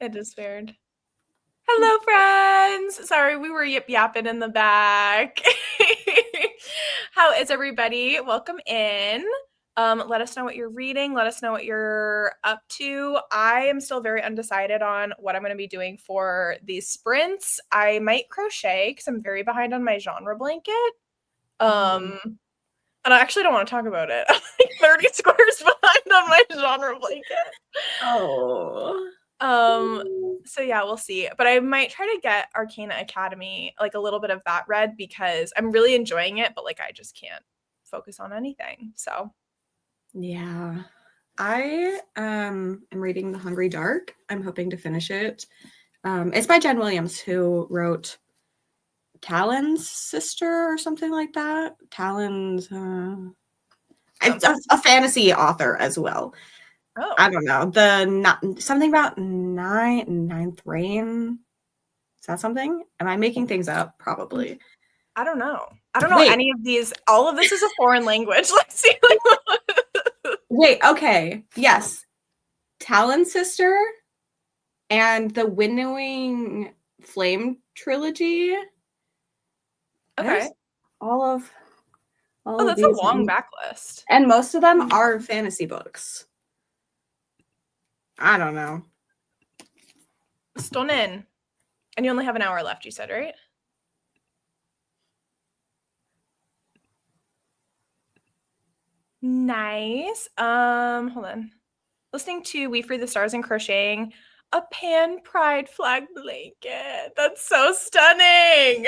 It is weird. Hello, friends. Sorry, we were yip-yapping in the back. How is everybody? Welcome in. Let us know what you're reading. Let us know what you're up to. I am still very undecided on what I'm going to be doing for these sprints. I might crochet because I'm very behind on my genre blanket. And I actually don't want to talk about it. I'm like 30 squares behind on my genre blanket. Oh. So yeah, we'll see. But I might try to get Arcana Academy, like a little bit of that read because I'm really enjoying it, but like I just can't focus on anything. So Yeah. I am reading The Hungry Dark. I'm hoping to finish it. It's by Jen Williams, who wrote Talon's Sister or something like that. Talon's it's a fantasy author as well. Oh. I don't know. Something about ninth reign. Is that something? Am I making things up? Probably. I don't know. I don't know any of these. All of this is a foreign language. Let's see. Wait, okay. Yes. Talon's Sister and the Winnowing Flame trilogy. Okay. There's all of that's these a long backlist. And most of them are fantasy books. I don't know. Stunning. And you only have an hour left, you said, right? Nice. Hold on. Listening to We Free the Stars and crocheting a pan pride flag blanket. That's so stunning.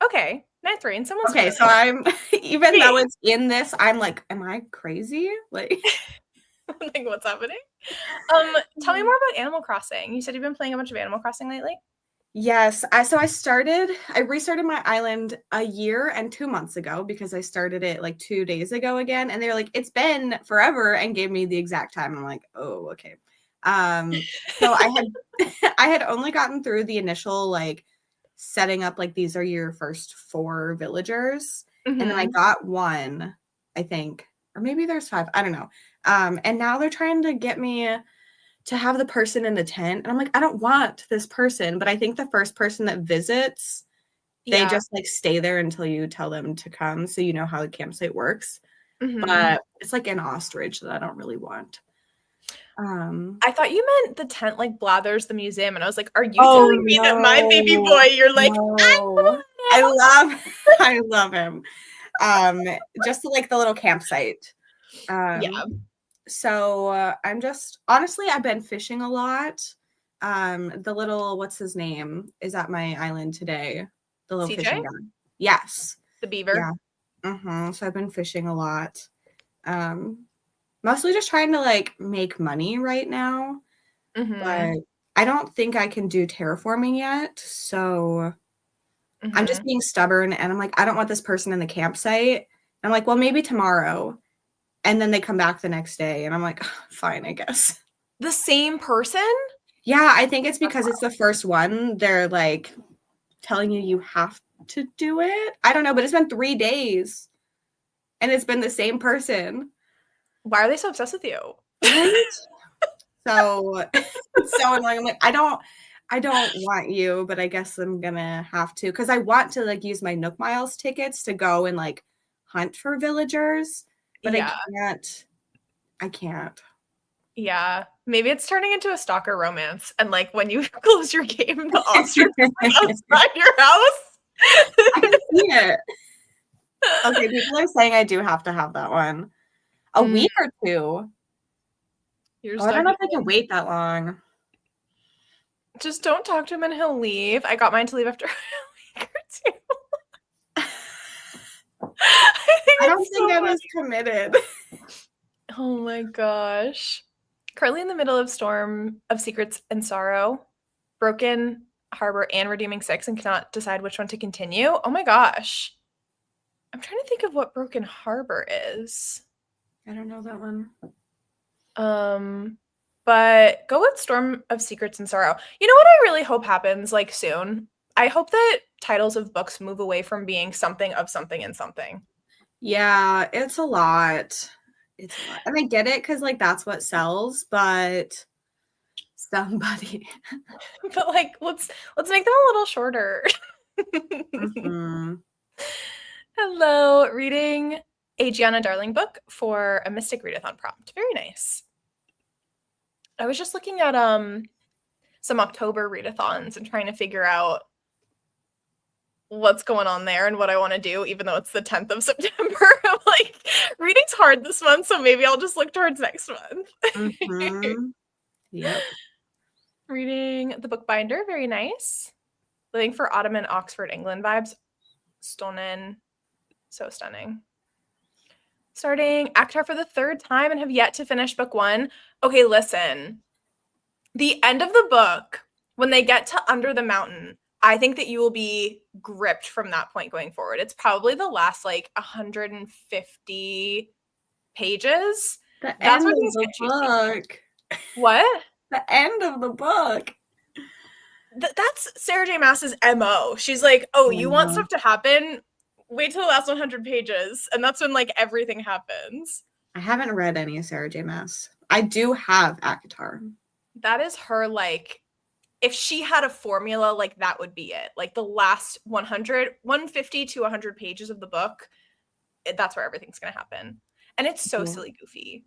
Okay. Ninth reign. Someone's okay. So I'm even though it's in this, I'm like, am I crazy? Like, like what's happening? Tell me more about Animal Crossing. You said you've been playing a bunch of Animal Crossing lately. Yes. I restarted my island a year and 2 months ago because I started it like 2 days ago again. And they're like, it's been forever, and gave me the exact time. I'm like, oh, okay. So I had only gotten through the initial like setting up, like these are your first 4 villagers. And then I got 1, I think, or maybe there's 5. I don't know. And now they're trying to get me to have the person in the tent. And I'm like, I don't want this person. But I think the first person that visits, they just like stay there until you tell them to come. So you know how the campsite works. But it's like an ostrich that I don't really want. I thought you meant the tent like Blathers the museum. And I was like, are you telling me that my baby boy, you're like, no. I love him. Just like the little campsite. So I'm just, honestly, I've been fishing a lot. The little, what's his name, is at my island today. The little CJ? fishing guy. Yes. The beaver. Yeah. So I've been fishing a lot. Mostly just trying to like make money right now. But I don't think I can do terraforming yet. So I'm just being stubborn, and I'm like, I don't want this person in the campsite. And I'm like, well, maybe tomorrow. And then they come back the next day, and I'm like, fine, I guess. The same person? Yeah, I think it's because it's the first one. They're like telling you have to do it. I don't know, but it's been 3 days, and it's been the same person. Why are they so obsessed with you? Right? So it's so annoying. I'm like, I don't want you, but I guess I'm gonna have to, because I want to like use my Nook Miles tickets to go and like hunt for villagers. But I can't. Yeah. Maybe it's turning into a stalker romance. And like when you close your game, the ostrich is like outside your house. I can see it. Okay, people are saying I do have to have that one. A week or 2. I don't know if I can wait that long. Just don't talk to him and he'll leave. I got mine to leave after a week or 2. I don't think I was committed. Oh my gosh. Currently in the middle of Storm of Secrets and Sorrow, Broken Harbor, and Redeeming 6, and cannot decide which one to continue. Oh my gosh. I'm trying to think of what Broken Harbor is. I don't know that one. But go with Storm of Secrets and Sorrow. You know what I really hope happens like soon? I hope that titles of books move away from being something of something and something. Yeah, it's a lot. It's not. And I get it because like that's what sells, but somebody. But like, let's make them a little shorter. Mm-hmm. Hello, reading a Gianna Darling book for a Mystic Readathon prompt. Very nice. I was just looking at some October readathons and trying to figure out what's going on there and what I want to do, even though it's the 10th of September. I'm like, reading's hard this month, so maybe I'll just look towards next month. Mm-hmm. Yep. Reading the bookbinder, very nice. Living for autumn in Oxford, England vibes. Stunning. So stunning. Starting ACOTAR for the third time and have yet to finish book one. Okay, listen. The end of the book, when they get to Under the Mountain, I think that you will be gripped from that point going forward. It's probably the last like 150 pages. The That's end what of things the get juicy. book. What? The end of the book. That's Sarah J. Maas's MO. She's like, oh, you want Yeah. stuff to happen? Wait till the last 100 pages. And that's when like everything happens. I haven't read any of Sarah J. Maas. I do have ACOTAR. That is her, like, if she had a formula, like that would be it. Like the last 150 to 100 pages of the book, that's where everything's going to happen. And it's so silly goofy.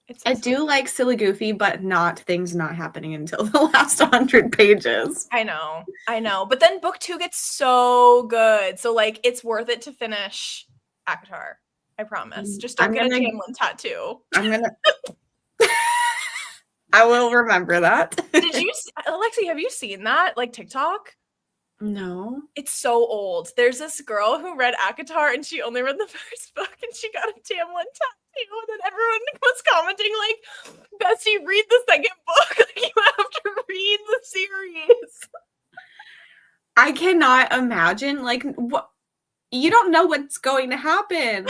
It's so I silly. do like silly goofy, but not things not happening until the last 100 pages. I know. But then book 2 gets so good. So like it's worth it to finish ACOTAR. I promise. Just don't get a Tamlin tattoo. I will remember that. Did you, Alexi, have you seen that? Like TikTok? No. It's so old. There's this girl who read ACOTAR and she only read the first book and she got a Tamlin tattoo. And then everyone was commenting like, Bessie, read the second book. Like you have to read the series. I cannot imagine. Like, what? You don't know what's going to happen.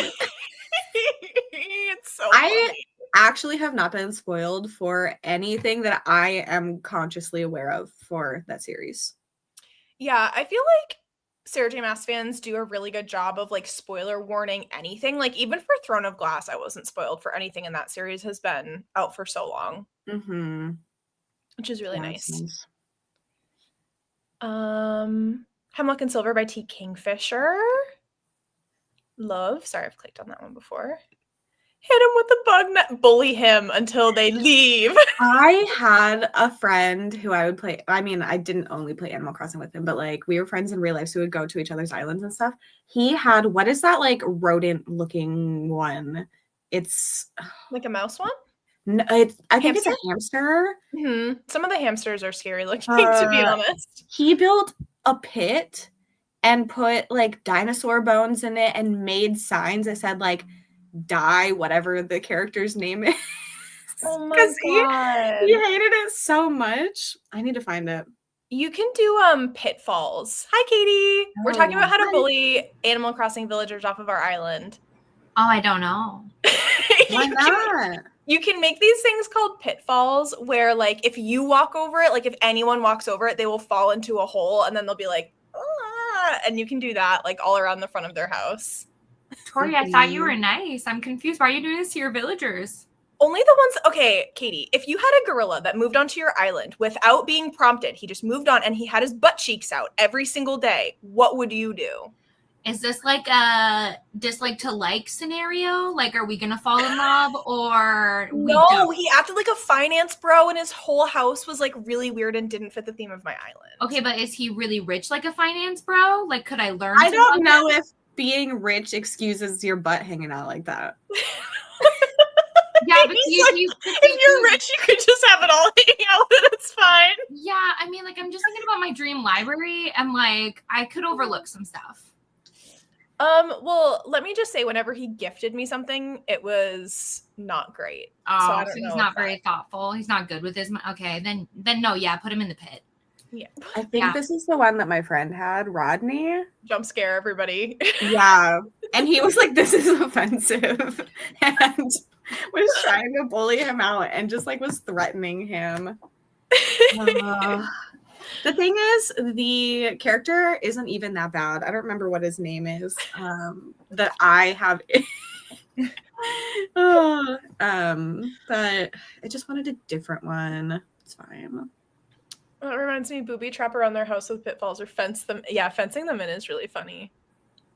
It's so funny. Actually have not been spoiled for anything that I am consciously aware of for that series. Yeah, I feel like Sarah J. Maas fans do a really good job of like spoiler warning anything. Like even for Throne of Glass, I wasn't spoiled for anything in that series. Has been out for so long, which is really nice. Hemlock and Silver by T. Kingfisher. Love. Sorry, I've clicked on that one before. Hit him with the bug net. Bully him until they leave. I had a friend who I would play. I mean, I didn't only play Animal Crossing with him, but like we were friends in real life, so we would go to each other's islands and stuff. He had, what is that like rodent looking one? It's like a mouse one? No, I think it's a hamster. Mm-hmm. Some of the hamsters are scary looking, to be honest. He built a pit and put like dinosaur bones in it and made signs that said like die whatever the character's name is. Oh my god. He hated it so much. I need to find it. You can do pitfalls. Hi Katie. We're talking about how to bully Animal Crossing villagers off of our island. Oh, I don't know. Why not? You can make these things called pitfalls where like if you walk over it, like if anyone walks over it, they will fall into a hole and then they'll be like, ah, and you can do that like all around the front of their house. Tori, I thought you were nice. I'm confused. Why are you doing this to your villagers? Only the ones, okay, Katie, if you had a gorilla that moved onto your island without being prompted, he just moved on and he had his butt cheeks out every single day, what would you do? Is this like a dislike to like scenario? Like, are we going to fall in love or No, he acted like a finance bro and his whole house was like really weird and didn't fit the theme of my island. Okay, but is he really rich like a finance bro? Like, could I learn? I don't know if being rich excuses your butt hanging out like that. Yeah, but if you're rich, you could just have it all hanging out and it's fine. Yeah, I mean, like, I'm just thinking about my dream library and like, I could overlook some stuff. Well, let me just say, whenever he gifted me something, it was not great. Oh, so he's not very thoughtful. He's not good with his money. Okay, then no, yeah, put him in the pit. Yeah. I think this is the one that my friend had, Rodney. Jump scare everybody. Yeah. And he was like, this is offensive. And was trying to bully him out and just like was threatening him. The thing is, the character isn't even that bad. I don't remember what his name is. That I have Oh, but I just wanted a different one. It's fine. Well, it reminds me, booby trap around their house with pitfalls or fence them. Yeah, fencing them in is really funny.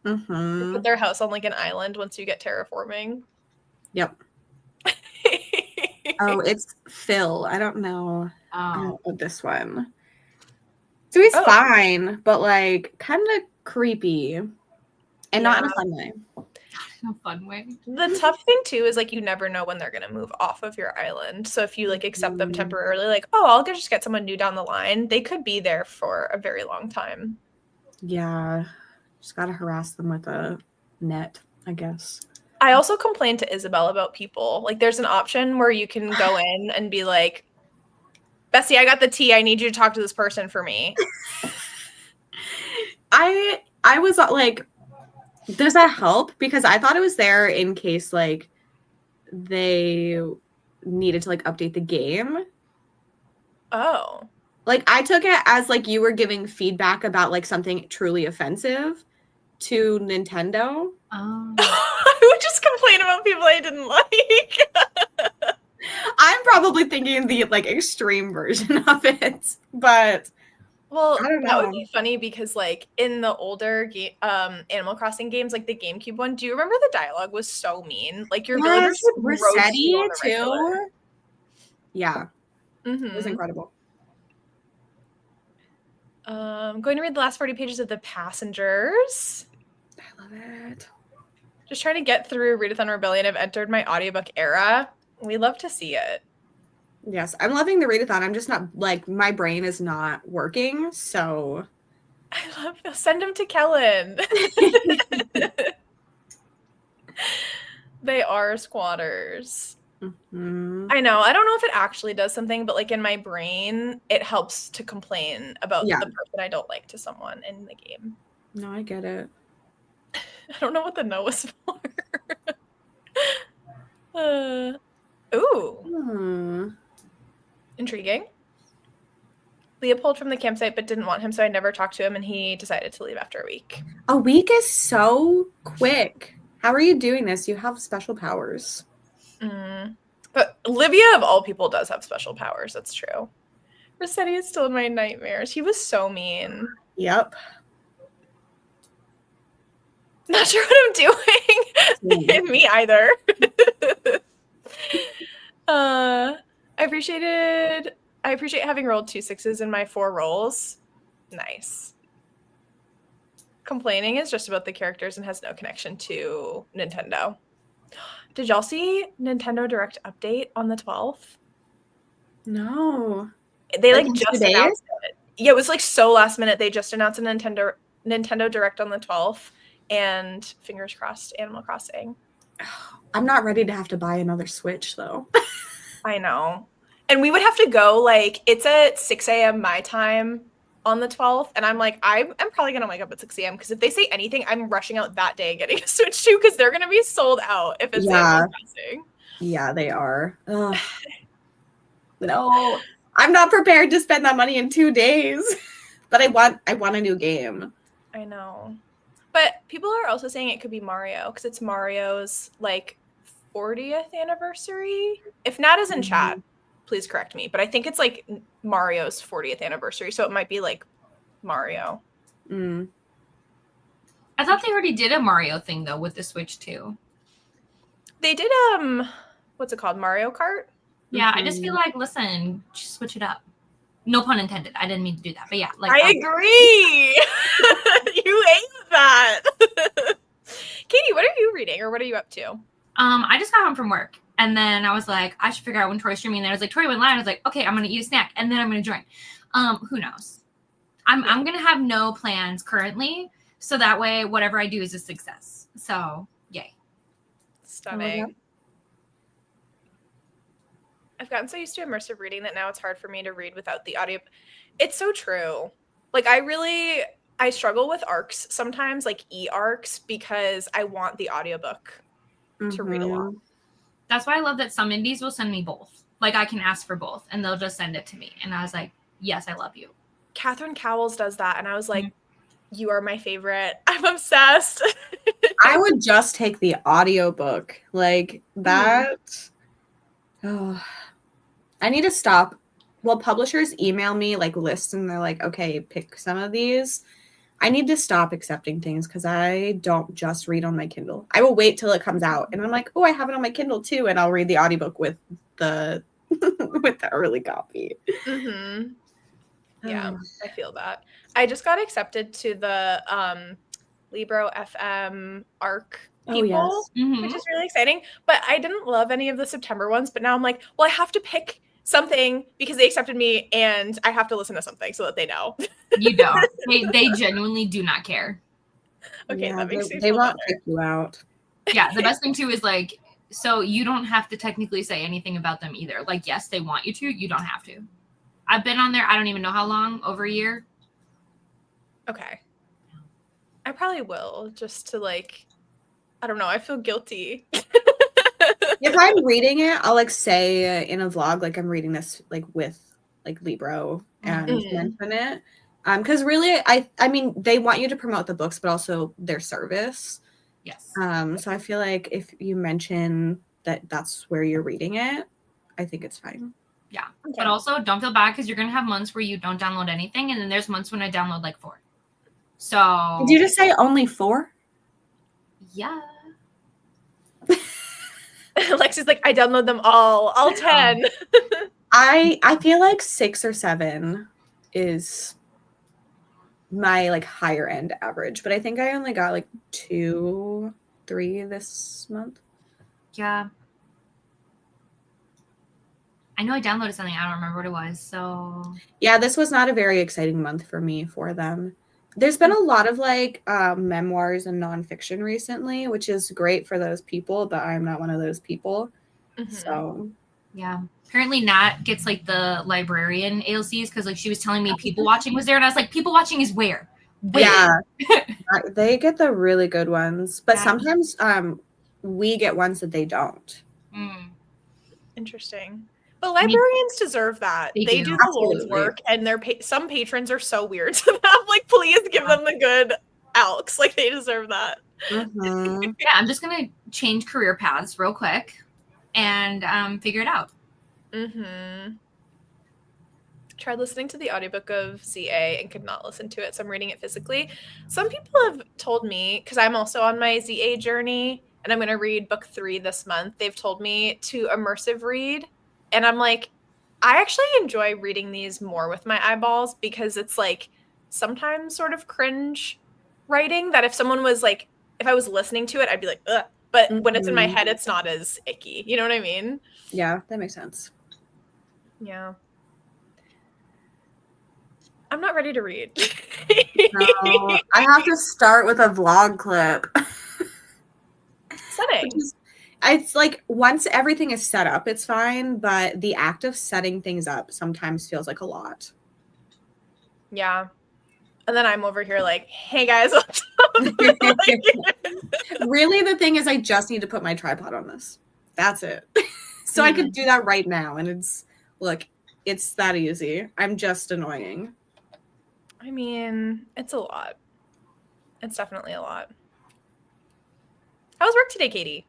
Mm-hmm. Put their house on like an island once you get terraforming. Yep. Oh, it's Phil. I don't know. I don't know this one. So he's fine, but like kind of creepy. And not in a fun way. No fun way. The tough thing too is like you never know when they're gonna move off of your island. So if you like accept them temporarily, like, oh, I'll just get someone new down the line, they could be there for a very long time. Yeah. Just gotta harass them with a net, I guess. I also complained to Isabel about people. Like there's an option where you can go in and be like, Bessie, I got the tea. I need you to talk to this person for me. I was like, does that help? Because I thought it was there in case like they needed to like update the game. Oh. Like I took it as like you were giving feedback about like something truly offensive to Nintendo. Oh. I would just complain about people I didn't like. I'm probably thinking the like extreme version of it, but well, I don't know. That would be funny because like in the older Animal Crossing games, like the GameCube one, do you remember the dialogue was so mean? Like your villagers would roast you on the regular. Yeah. Mm-hmm. It was incredible. I'm going to read the last 40 pages of The Passengers. I love it. Just trying to get through Readathon Rebellion. I've entered my audiobook era. We love to see it. Yes, I'm loving the readathon. I'm just not like my brain is not working, so I love this. Send them to Kellen. They are squatters. Mm-hmm. I know. I don't know if it actually does something, but like in my brain, it helps to complain about the person I don't like to someone in the game. No, I get it. I don't know what the no was for. Ooh. Intriguing. Leopold from the campsite, but didn't want him, so I never talked to him, and he decided to leave after a week. A week is so quick. How are you doing this? You have special powers. But Olivia, of all people, does have special powers. That's true. Rossetti is still in my nightmares. He was so mean. Yep. Not sure what I'm doing. Me either. I appreciate having rolled 2 6s in my 4 rolls. Nice. Complaining is just about the characters and has no connection to Nintendo. Did y'all see Nintendo Direct update on the 12th? No. They like just announced it. Yeah, it was like so last minute. They just announced a Nintendo Direct on the 12th, and fingers crossed, Animal Crossing. I'm not ready to have to buy another Switch though. I know. And we would have to go like it's at 6 a.m. my time on the 12th, and I'm like, I'm probably gonna wake up at 6 a.m. because if they say anything, I'm rushing out that day and getting a Switch too because they're gonna be sold out if it's Animal Crossing. Yeah, they are. Ugh. No, I'm not prepared to spend that money in 2 days. But I want a new game. I know. But people are also saying it could be Mario because it's Mario's like 40th anniversary. If Nat is in chat, please correct me. But I think it's like Mario's 40th anniversary, so it might be like Mario. I thought they already did a Mario thing though with the Switch too. They did what's it called? Mario Kart? Yeah, I just feel like listen, just switch it up. No pun intended. I didn't mean to do that, but yeah, like I agree. You hate that. Katie, what are you reading or what are you up to? I just got home from work and then I was like, I should figure out when Tori's streaming. And I was like, Tori went live. I was like, okay, I'm gonna eat a snack and then I'm gonna join. Who knows? I'm gonna have no plans currently, so that way whatever I do is a success. So yay. Stunning. I've gotten so used to immersive reading that now it's hard for me to read without the audio. It's so true. Like I struggle with ARCs sometimes, like e-ARCs, because I want the audiobook to read along. That's why I love that some indies will send me both. Like I can ask for both and they'll just send it to me. And I was like, yes, I love you. Catherine Cowles does that. And I was like, You Are My Favorite. I'm obsessed. I would just take the audiobook. Like that. Oh, I need to stop. Well, publishers email me like lists and they're like, okay, pick some of these. I need to stop accepting things because I don't just read on my Kindle. I will wait till it comes out and I'm like, oh, I have it on my Kindle too, and I'll read the audiobook with the with the early copy. Mm-hmm. Yeah, I feel that. I just got accepted to the Libro FM ARC people, which is really exciting. But I didn't love any of the September ones. But now I'm like, well, I have to pick something because they accepted me and I have to listen to something so that they know. You don't. They genuinely do not care. Okay, Yeah, that makes me they feel won't better. kick you out. Yeah, the best thing too is like, so you don't have to technically say anything about them either. Like, yes, they want you to. You don't have to. I've been on there, I don't even know how long, over a year. Okay. I probably will, just to like, I don't know, I feel guilty. If I'm reading it, I'll like say in a vlog, like I'm reading this like with like Libro and mention it. Because really, I mean, they want you to promote the books, but also their service. Yes. So I feel like if you mention that that's where you're reading it, I think it's fine. Yeah. Okay. But also don't feel bad because you're going to have months where you don't download anything. And then there's months when I download like 4. So. Did you just say only 4? Yeah. Lexi's like, I download them all 10. I feel like 6 or 7 is my like higher end average, but I think I only got like 2, 3 this month. Yeah. I know I downloaded something. I don't remember what it was. So yeah, this was not a very exciting month for me for them. There's been a lot of like memoirs and nonfiction recently, which is great for those people, but I'm not one of those people. So yeah. Apparently Nat gets like the librarian ALCs because like she was telling me people watching was there, and I was like, people watching is where? Yeah. They get the really good ones, but sometimes we get ones that they don't. Interesting. But librarians deserve that. They do the Lord's work, and some patrons are so weird to them. Like, please give them the good Alks. Like, they deserve that. Yeah, I'm just gonna change career paths real quick and figure it out. Tried listening to the audiobook of ZA and could not listen to it, so I'm reading it physically. Some people have told me, because I'm also on my ZA journey, and I'm going to read book 3 this month, they've told me to immersive read. And I'm like, I actually enjoy reading these more with my eyeballs because it's like sometimes sort of cringe writing that if someone was like, if I was listening to it, I'd be like, ugh. But when it's in my head, it's not as icky. You know what I mean? Yeah, that makes sense. Yeah. I'm not ready to read. No, I have to start with a vlog clip. Setting. It's like once everything is set up, it's fine, but the act of setting things up sometimes feels like a lot. Yeah. And then I'm over here like, hey guys. Really, the thing is I just need to put my tripod on this. That's it. So I could do that right now. And it's that easy. I'm just annoying. I mean, it's a lot. It's definitely a lot. How was work today, Katie?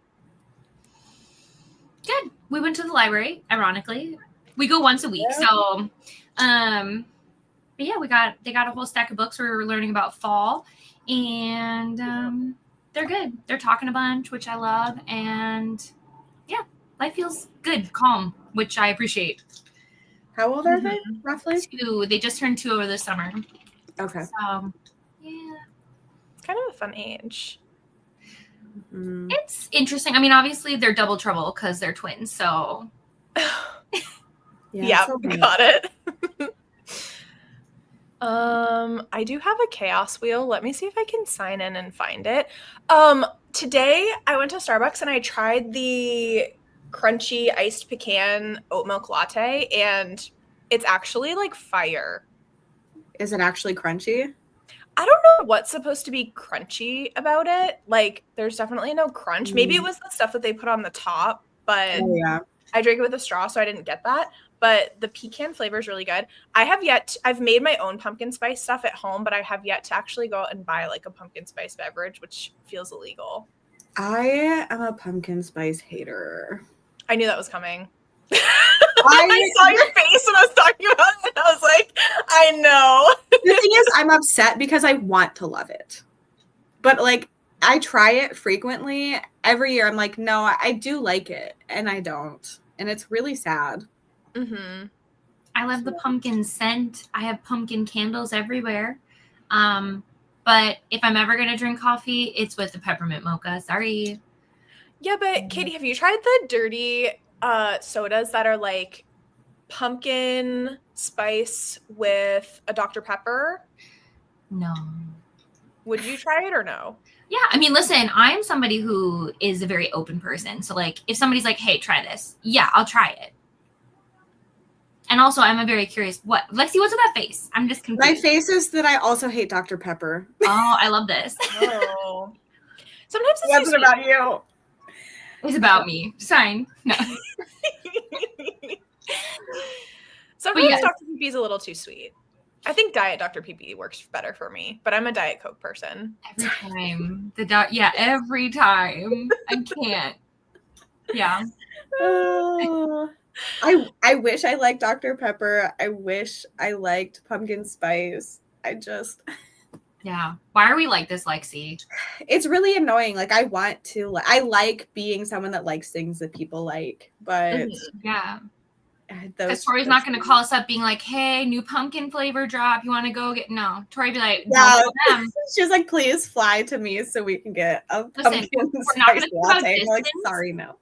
Good. We went to the library, ironically. We go once a week. Yeah. So, but yeah, they got a whole stack of books. We were learning about fall, and they're good. They're talking a bunch, which I love. And yeah, life feels good, calm, which I appreciate. How old are they, roughly? 2. They just turned 2 over this summer. Okay. So, yeah. It's kind of a fun age. It's interesting. I mean, obviously, they're double trouble because they're twins. So, yeah, got it. I do have a chaos wheel. Let me see if I can sign in and find it. Today I went to Starbucks and I tried the crunchy iced pecan oat milk latte, and it's actually like fire. Is it actually crunchy? I don't know what's supposed to be crunchy about it. Like, there's definitely no crunch. Maybe it was the stuff that they put on the top, but I drank it with a straw, so I didn't get that. But the pecan flavor is really good. I've made my own pumpkin spice stuff at home, but I have yet to actually go out and buy like a pumpkin spice beverage, which feels illegal. I am a pumpkin spice hater. I knew that was coming. I saw your face when I was talking about it, and I was like, I know. The thing is, I'm upset because I want to love it. But like, I try it frequently. Every year I'm like, no, I do like it, and I don't. And it's really sad. Mm-hmm. I love the pumpkin scent. I have pumpkin candles everywhere. But if I'm ever going to drink coffee, it's with the peppermint mocha. Sorry. Yeah, but Katie, have you tried the dirty sodas that are like pumpkin spice with a Dr. Pepper? No. Would you try it or no? Yeah, I mean, listen, I'm somebody who is a very open person. So, like, if somebody's like, hey, try this, yeah, I'll try it. And also, I'm a very curious. What? Lexi, what's with that face? I'm just confused. My face is that I also hate Dr. Pepper. Oh, I love this. Oh. Sometimes it's What's about you? It's about me. Sign. No. Sometimes yes. Dr. PP is a little too sweet. I think Diet Dr. PP works better for me, but I'm a Diet Coke person. Every time. Every time. I can't. Yeah. I wish I liked Dr. Pepper. I wish I liked pumpkin spice. Yeah. Why are we like this, Lexi? It's really annoying. Like, I like being someone that likes things that people like, but yeah. Because Tori's not going to call us up being like, hey, new pumpkin flavor drop. You want to go get? No. Tori be like, yeah. She's like, please fly to me so we can get a pumpkin spice latte. I'm like, sorry, no.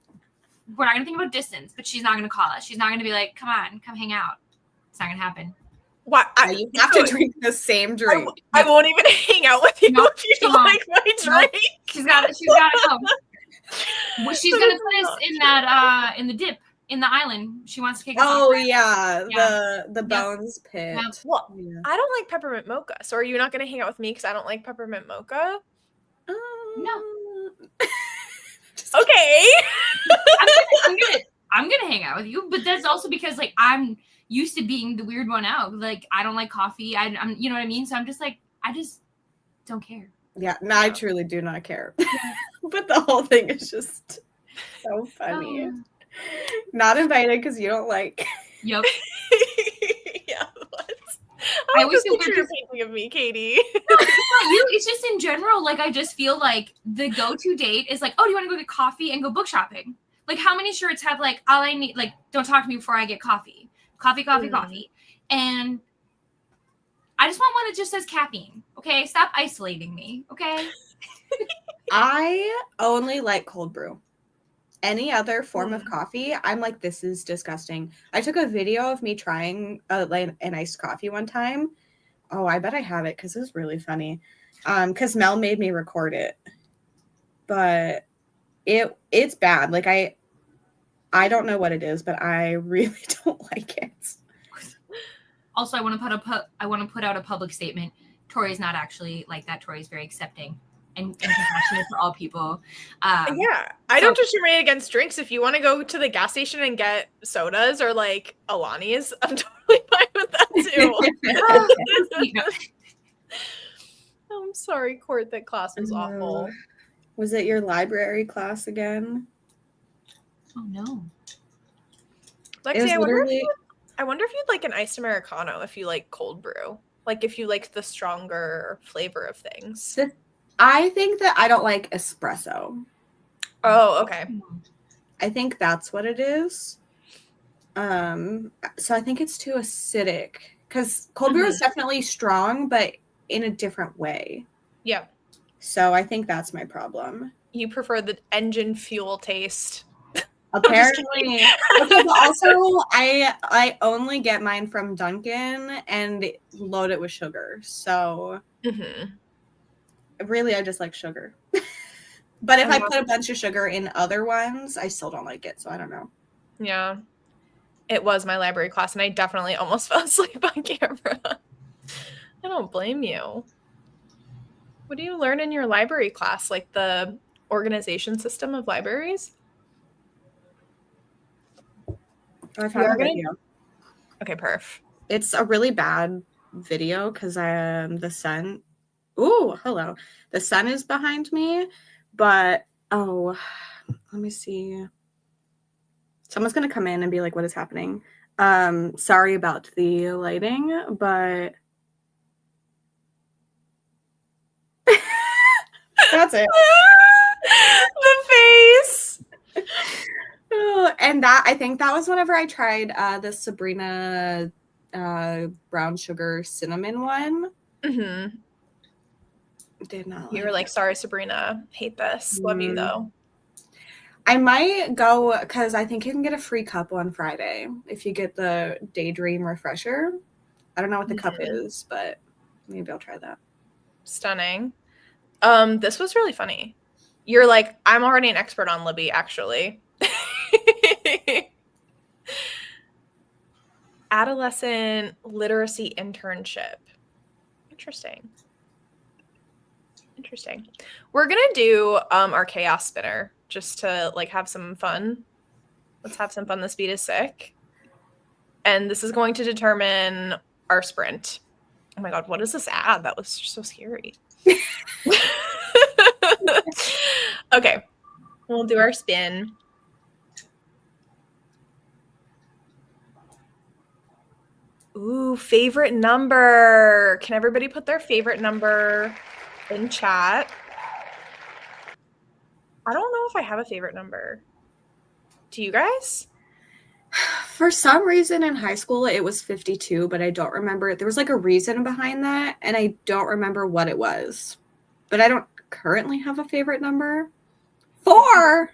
We're not going to think about distance, but she's not going to call us. She's not going to be like, come on, come hang out. It's not going to happen. What? You have to drink the same drink. I won't even hang out with you if you don't like my drink. No. She's got to come. Well, she's going to put us in that, in the dip. In the island, she wants to kick us off. Oh yeah, the Bones pit. Yeah. Well, I don't like peppermint mocha. So are you not going to hang out with me because I don't like peppermint mocha? No. Okay. I'm gonna hang out with you, but that's also because like I'm used to being the weird one out. Like I don't like coffee. I'm you know what I mean. So I'm just like I just don't care. Yeah, no, I truly do not care. But the whole thing is just so funny. Not invited because you don't like. Yep. Yeah. What? I always feel you're painting of me, Katie. No, it's not you. It's just in general. Like I just feel like the go-to date is like, oh, do you want to go get coffee and go book shopping? Like how many shirts have like all I need? Like don't talk to me before I get coffee. Coffee. And I just want one that just says caffeine. Okay, stop isolating me. Okay. I only like cold brew. Any other form of coffee, I'm like, this is disgusting. I took a video of me trying an iced coffee one time. Oh, I bet I have it because it was really funny. Because Mel made me record it, but it's bad. Like I don't know what it is, but I really don't like it. Also, I want to put out a public statement. Tori's not actually like that. Tori's very accepting. And compassionate for all people. Yeah. I don't discriminate against drinks. If you want to go to the gas station and get sodas or like Alani's, I'm totally fine with that too. I'm sorry, Court, that class was awful. Was it your library class again? Oh no. Lexi, I wonder if you'd like an iced Americano if you like cold brew. Like if you like the stronger flavor of things. I think that I don't like espresso. Oh, okay. I think that's what it is. So I think it's too acidic because cold brew is definitely strong, but in a different way. Yeah. So I think that's my problem. You prefer the engine fuel taste. Apparently. Okay, but also I only get mine from Dunkin' and load it with sugar. So really, I just like sugar. But if I put a bunch of sugar in other ones, I still don't like it. So I don't know. Yeah. It was my library class, and I definitely almost fell asleep on camera. I don't blame you. What do you learn in your library class? Like the organization system of libraries? I We found are a gonna. video. Okay, perf. It's a really bad video because the sun. Ooh, hello. The sun is behind me, but let me see. Someone's gonna come in and be like, "What is happening?" Sorry about the lighting, but that's it. The face. Oh, and that I think that was whenever I tried the Sabrina brown sugar cinnamon one. Mm-hmm. Did not You like were like, it. sorry, Sabrina. Hate this. Love you though. I might go because I think you can get a free cup on Friday if you get the Daydream Refresher. I don't know what the cup is, but maybe I'll try that. Stunning. This was really funny. You're like, I'm already an expert on Libby, actually. Adolescent literacy internship. Interesting. Interesting. We're gonna do our chaos spinner just to like have some fun. Let's have some fun. The speed is sick. And this is going to determine our sprint. Oh my god, what is this ad? That was so scary. Okay. We'll do our spin. Ooh, favorite number. Can everybody put their favorite number in chat? I don't know if I have a favorite number. Do you guys? For some reason in high school it was 52, but I don't remember. There was like a reason behind that, and I don't remember what it was. But I don't currently have a favorite number. 4.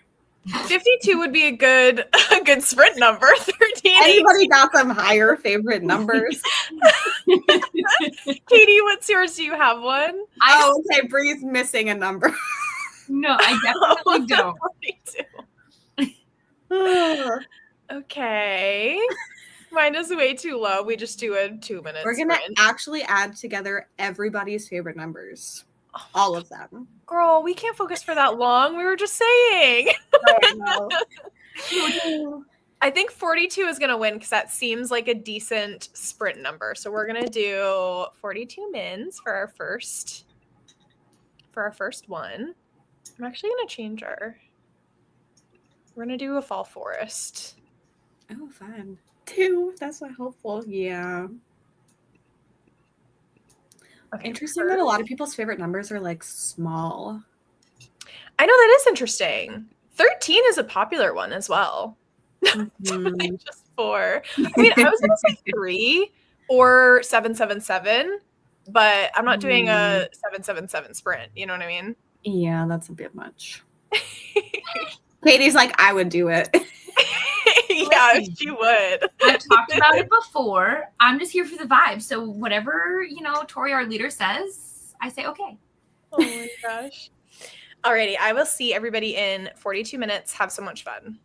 52 would be a good sprint number. 13. Anybody got some higher favorite numbers? Katie, what's yours? Do you have one? Okay, Bree's missing a number. No, I definitely don't. 42. Okay. Mine is way too low. We just do a 2-minute We're gonna sprint. actually add together everybody's favorite numbers. All of them. Girl, we can't focus for that long. We were just saying. I think 42 is going to win because that seems like a decent sprint number. So we're going to do 42 mins for our first one. I'm actually going to change our. We're going to do a fall forest. Oh, fun. 2. That's not helpful. Yeah. Okay, Interesting that a lot of people's favorite numbers are like small. I know that is interesting. 13 is a popular one as well. Mm-hmm. Just 4. I mean, I was going to say 3 or 777, but I'm not doing a 777 sprint. You know what I mean? Yeah, that's a bit much. Katie's like, I would do it. Yeah, she would. I've talked about it before. I'm just here for the vibe. So whatever, Tori, our leader, says, I say okay. Oh my gosh. Alrighty, I will see everybody in 42 minutes. Have so much fun.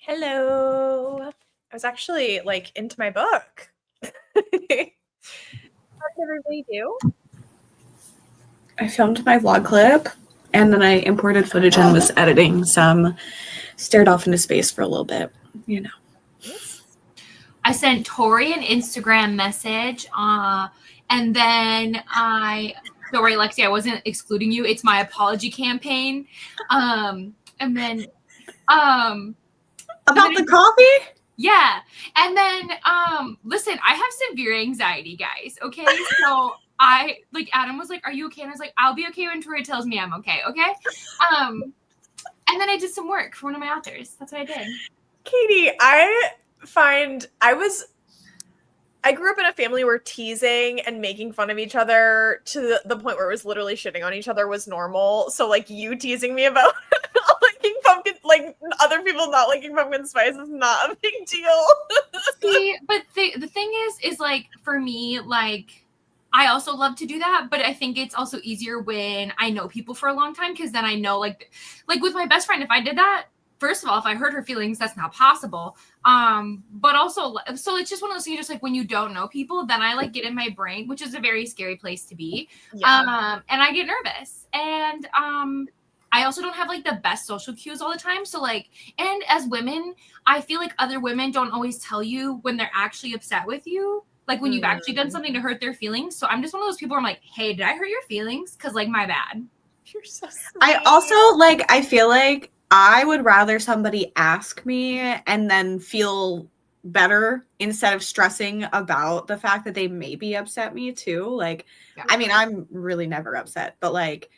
Hello. I was actually like into my book. How did everybody do? I filmed my vlog clip and then I imported footage and was editing some, stared off into space for a little bit, you know. I sent Tori an Instagram message, and then don't worry, Lexi, I wasn't excluding you. It's my apology campaign. And then About the coffee? Yeah. And then listen, I have severe anxiety, guys. Okay. So Adam was like, "Are you okay?" And I was like, "I'll be okay when Tori tells me I'm okay." Okay. And then I did some work for one of my authors. That's what I did. Katie, I grew up in a family where teasing and making fun of each other to the point where it was literally shitting on each other was normal. So like you teasing me about liking pumpkin, like other people not liking pumpkin spice is not a big deal. See, but the thing is like for me, like I also love to do that, but I think it's also easier when I know people for a long time because then I know like with my best friend, if I did that, first of all, if I hurt her feelings, that's not possible. But also, so it's just one of those things, just like when you don't know people, then I like get in my brain, which is a very scary place to be. Yeah. And I get nervous. And I also don't have like the best social cues all the time. So like, and as women, I feel like other women don't always tell you when they're actually upset with you. Like when you've actually done something to hurt their feelings. So I'm just one of those people where I'm like, hey, did I hurt your feelings? Because like my bad. You're so sweet. I also I feel like I would rather somebody ask me and then feel better instead of stressing about the fact that they maybe upset me too. Like, yeah. I mean, I'm really never upset, but like,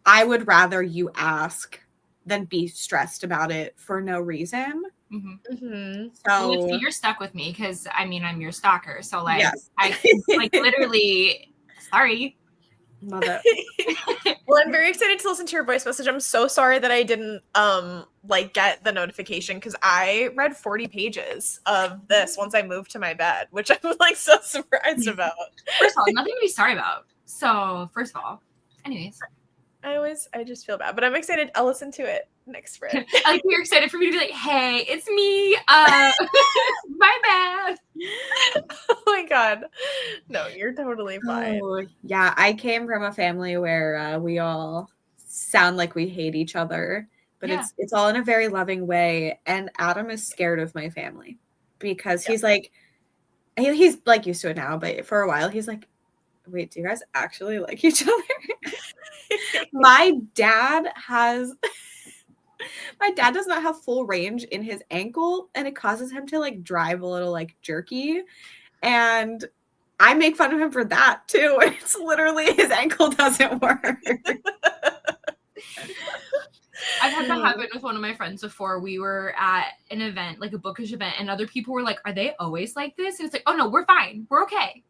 I would rather you ask than be stressed about it for no reason. Mm-hmm. Mm-hmm. So well, you're stuck with me because I mean, I'm your stalker. So like, yes. I like literally, sorry. Love it. Well, I'm very excited to listen to your voice message. I'm so sorry that I didn't get the notification because I read 40 pages of this once I moved to my bed, which I'm like so surprised about. First of all, nothing to be sorry about. So first of all, anyways. I just feel bad, but I'm excited. I'll listen to it next spring. Like you're excited for me to be like, hey, it's me. My bad. Oh my God. No, you're totally fine. Oh, yeah, I came from a family where we all sound like we hate each other, but it's all in a very loving way. And Adam is scared of my family because he's like, he's like used to it now, but for a while he's like, wait, do you guys actually like each other? My dad does not have full range in his ankle, and it causes him to like drive a little like jerky. And I make fun of him for that too. It's literally his ankle doesn't work. I've had that happen with one of my friends before. We were at an event, like a bookish event, and other people were like, are they always like this? And it's like, oh no, we're fine. We're okay.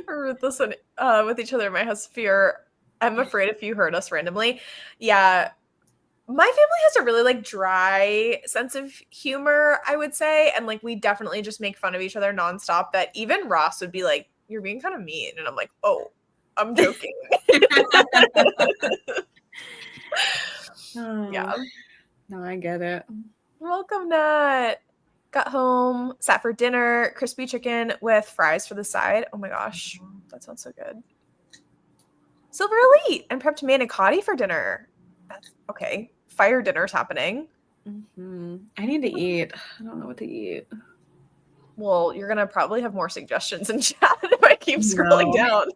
We're with each other. My house fear. I'm afraid if you hurt us randomly. Yeah. My family has a really like dry sense of humor, I would say. And like, we definitely just make fun of each other nonstop, that even Ross would be like, you're being kind of mean. And I'm like, oh, I'm joking. Yeah. No, I get it. Welcome, Nat. Got home, sat for dinner, crispy chicken with fries for the side. Oh my gosh, that sounds so good. Silver Elite and prepped manicotti for dinner. That's okay. Fire dinner's happening. Mm-hmm. I need to eat. I don't know what to eat. Well, you're gonna probably have more suggestions in chat if I keep scrolling down.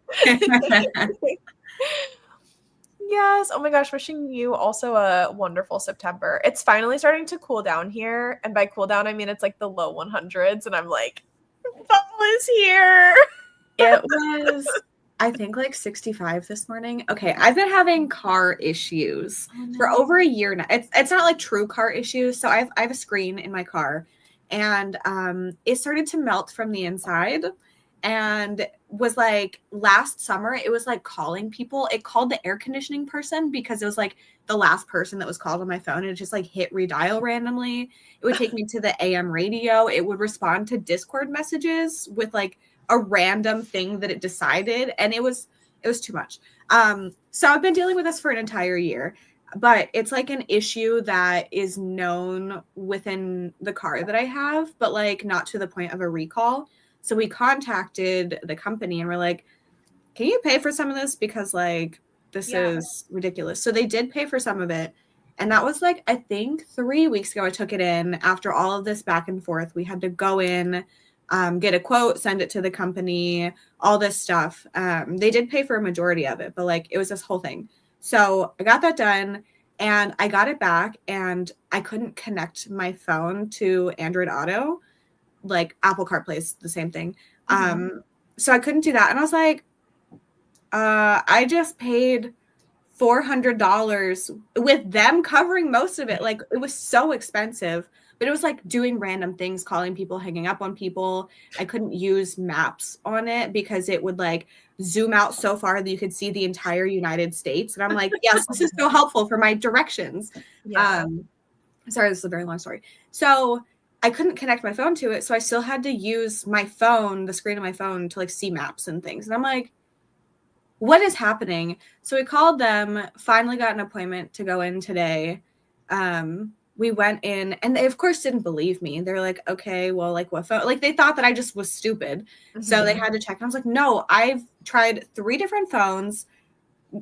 Yes. Oh my gosh. Wishing you also a wonderful September. It's finally starting to cool down here. And by cool down, I mean it's like the low 100s. And I'm like, fall is here. It was, I think, like 65 this morning. Okay. I've been having car issues for over a year now. It's not like true car issues. So I have a screen in my car, and it started to melt from the inside. And was like last summer, it was like calling people. It called the air conditioning person because it was like the last person that was called on my phone. And it just like hit redial randomly. It would take me to the AM radio. It would respond to Discord messages with like a random thing that it decided. And it was too much. So I've been dealing with this for an entire year. but it's like an issue that is known within the car that I have, but like not to the point of a recall. So we contacted the company and we're like, can you pay for some of this? Because like, this is ridiculous. So they did pay for some of it. And that was like, I think 3 weeks ago, I took it in. After all of this back and forth, we had to go in, get a quote, send it to the company, all this stuff. They did pay for a majority of it, but like it was this whole thing. So I got that done and I got it back and I couldn't connect my phone to Android Auto. Like Apple CarPlay is the same thing. So I couldn't do that. And I was like, I just paid $400 with them covering most of it. Like it was so expensive, but it was like doing random things, calling people, hanging up on people. I couldn't use maps on it because it would like zoom out so far that you could see the entire United States. And I'm like, yes, this is so helpful for my directions. Sorry, this is a very long story. So I couldn't connect my phone to it. So I still had to use my phone, the screen of my phone, to like see maps and things. And I'm like, what is happening? So we called them, finally got an appointment to go in today. We went in and they of course didn't believe me. They're like, okay, well, like what phone? Like they thought that I just was stupid. So they had to check. And I was like, no, I've tried 3 different phones.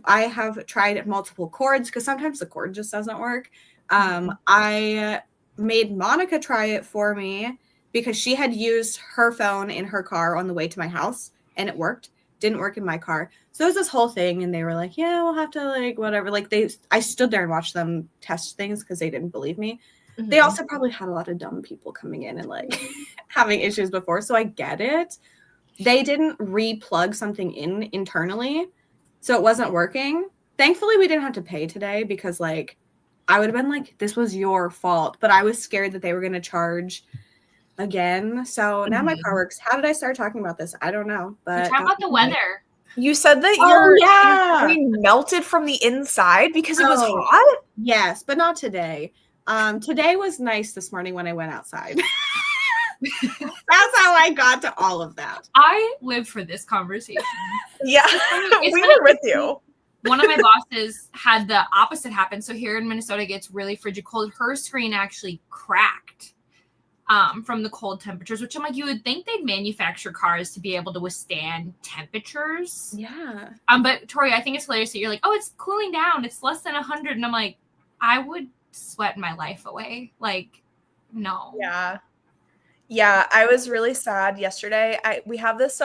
I have tried multiple cords because sometimes the cord just doesn't work. I made Monica try it for me because she had used her phone in her car on the way to my house and it worked. Didn't work in my car. So it was this whole thing and they were like, yeah, we'll have to like whatever. Like I stood there and watched them test things because they didn't believe me. They also probably had a lot of dumb people coming in and like having issues before. So I get it. They didn't re-plug something in internally. So it wasn't working. Thankfully, we didn't have to pay today because like I would have been like, this was your fault. But I was scared that they were going to charge again. So now my car works. How did I start talking about this? I don't know. But talk about the weather. You said that your screen melted from the inside because it was hot? Yes, but not today. Today was nice this morning when I went outside. That's how I got to all of that. I live for this conversation. Yeah, we were with you. One of my bosses had the opposite happen. So here in Minnesota, it gets really frigid cold. Her screen actually cracked from the cold temperatures, which I'm like, you would think they'd manufacture cars to be able to withstand temperatures. Yeah. But Tori, I think it's hilarious that you're like, oh, it's cooling down. It's less than 100. And I'm like, I would sweat my life away. Like, no. Yeah, I was really sad yesterday. We have this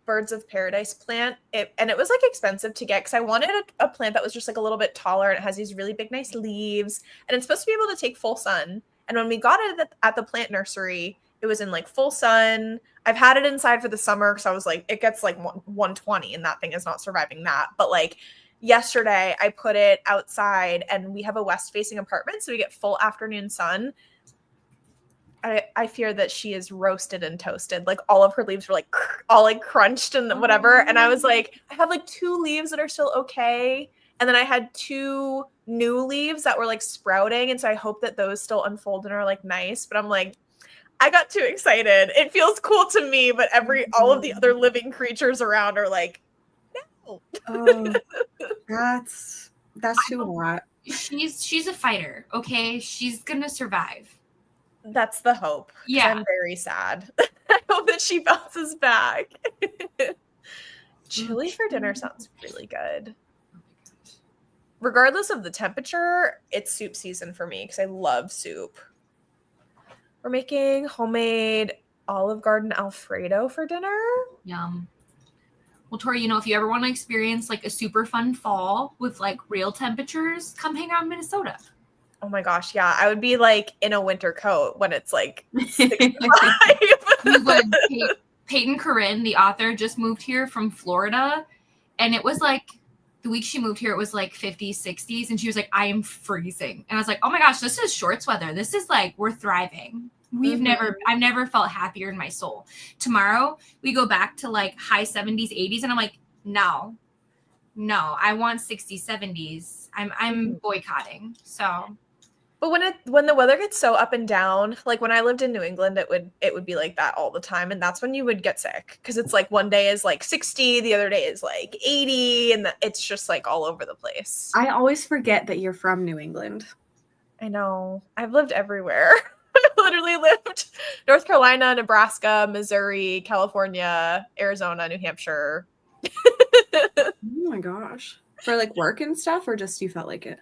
Birds of Paradise plant, and it was like expensive to get because I wanted a plant that was just like a little bit taller and it has these really big, nice leaves, and it's supposed to be able to take full sun. And when we got it at the plant nursery, it was in like full sun. I've had it inside for the summer because I was like, it gets like 120 and that thing is not surviving that. But like yesterday, I put it outside and we have a west-facing apartment, so we get full afternoon sun. I fear that she is roasted and toasted. Like all of her leaves were like all like crunched and whatever. And I was like, I have like 2 leaves that are still okay. And then I had 2 new leaves that were like sprouting. And so I hope that those still unfold and are like nice. But I'm like, I got too excited. It feels cool to me, but all of the other living creatures around are like, no. Oh, that's too hot. She's a fighter, okay? She's gonna survive. That's the hope. Yeah. I'm very sad. I hope that she bounces back. Chili for dinner sounds really good. Regardless of the temperature, it's soup season for me because I love soup. We're making homemade Olive Garden Alfredo for dinner. Yum. Well, Tori, if you ever want to experience like a super fun fall with like real temperatures, come hang out in Minnesota. Oh my gosh, yeah. I would be like in a winter coat when it's like 65. We would. Peyton Corinne, the author, just moved here from Florida. And it was like the week she moved here, it was like 50s, 60s. And she was like, I am freezing. And I was like, oh my gosh, this is shorts weather. This is like, we're thriving. I've never felt happier in my soul. Tomorrow we go back to like high 70s, 80s. And I'm like, no, I want 60s, 70s. I'm boycotting. So But when the weather gets so up and down, like when I lived in New England, it would be like that all the time, and that's when you would get sick because it's like one day is like 60, the other day is like 80, and it's just like all over the place. I always forget that you're from New England. I know. I've lived everywhere. I literally lived North Carolina, Nebraska, Missouri, California, Arizona, New Hampshire. Oh my gosh. For like work and stuff, or just you felt like it?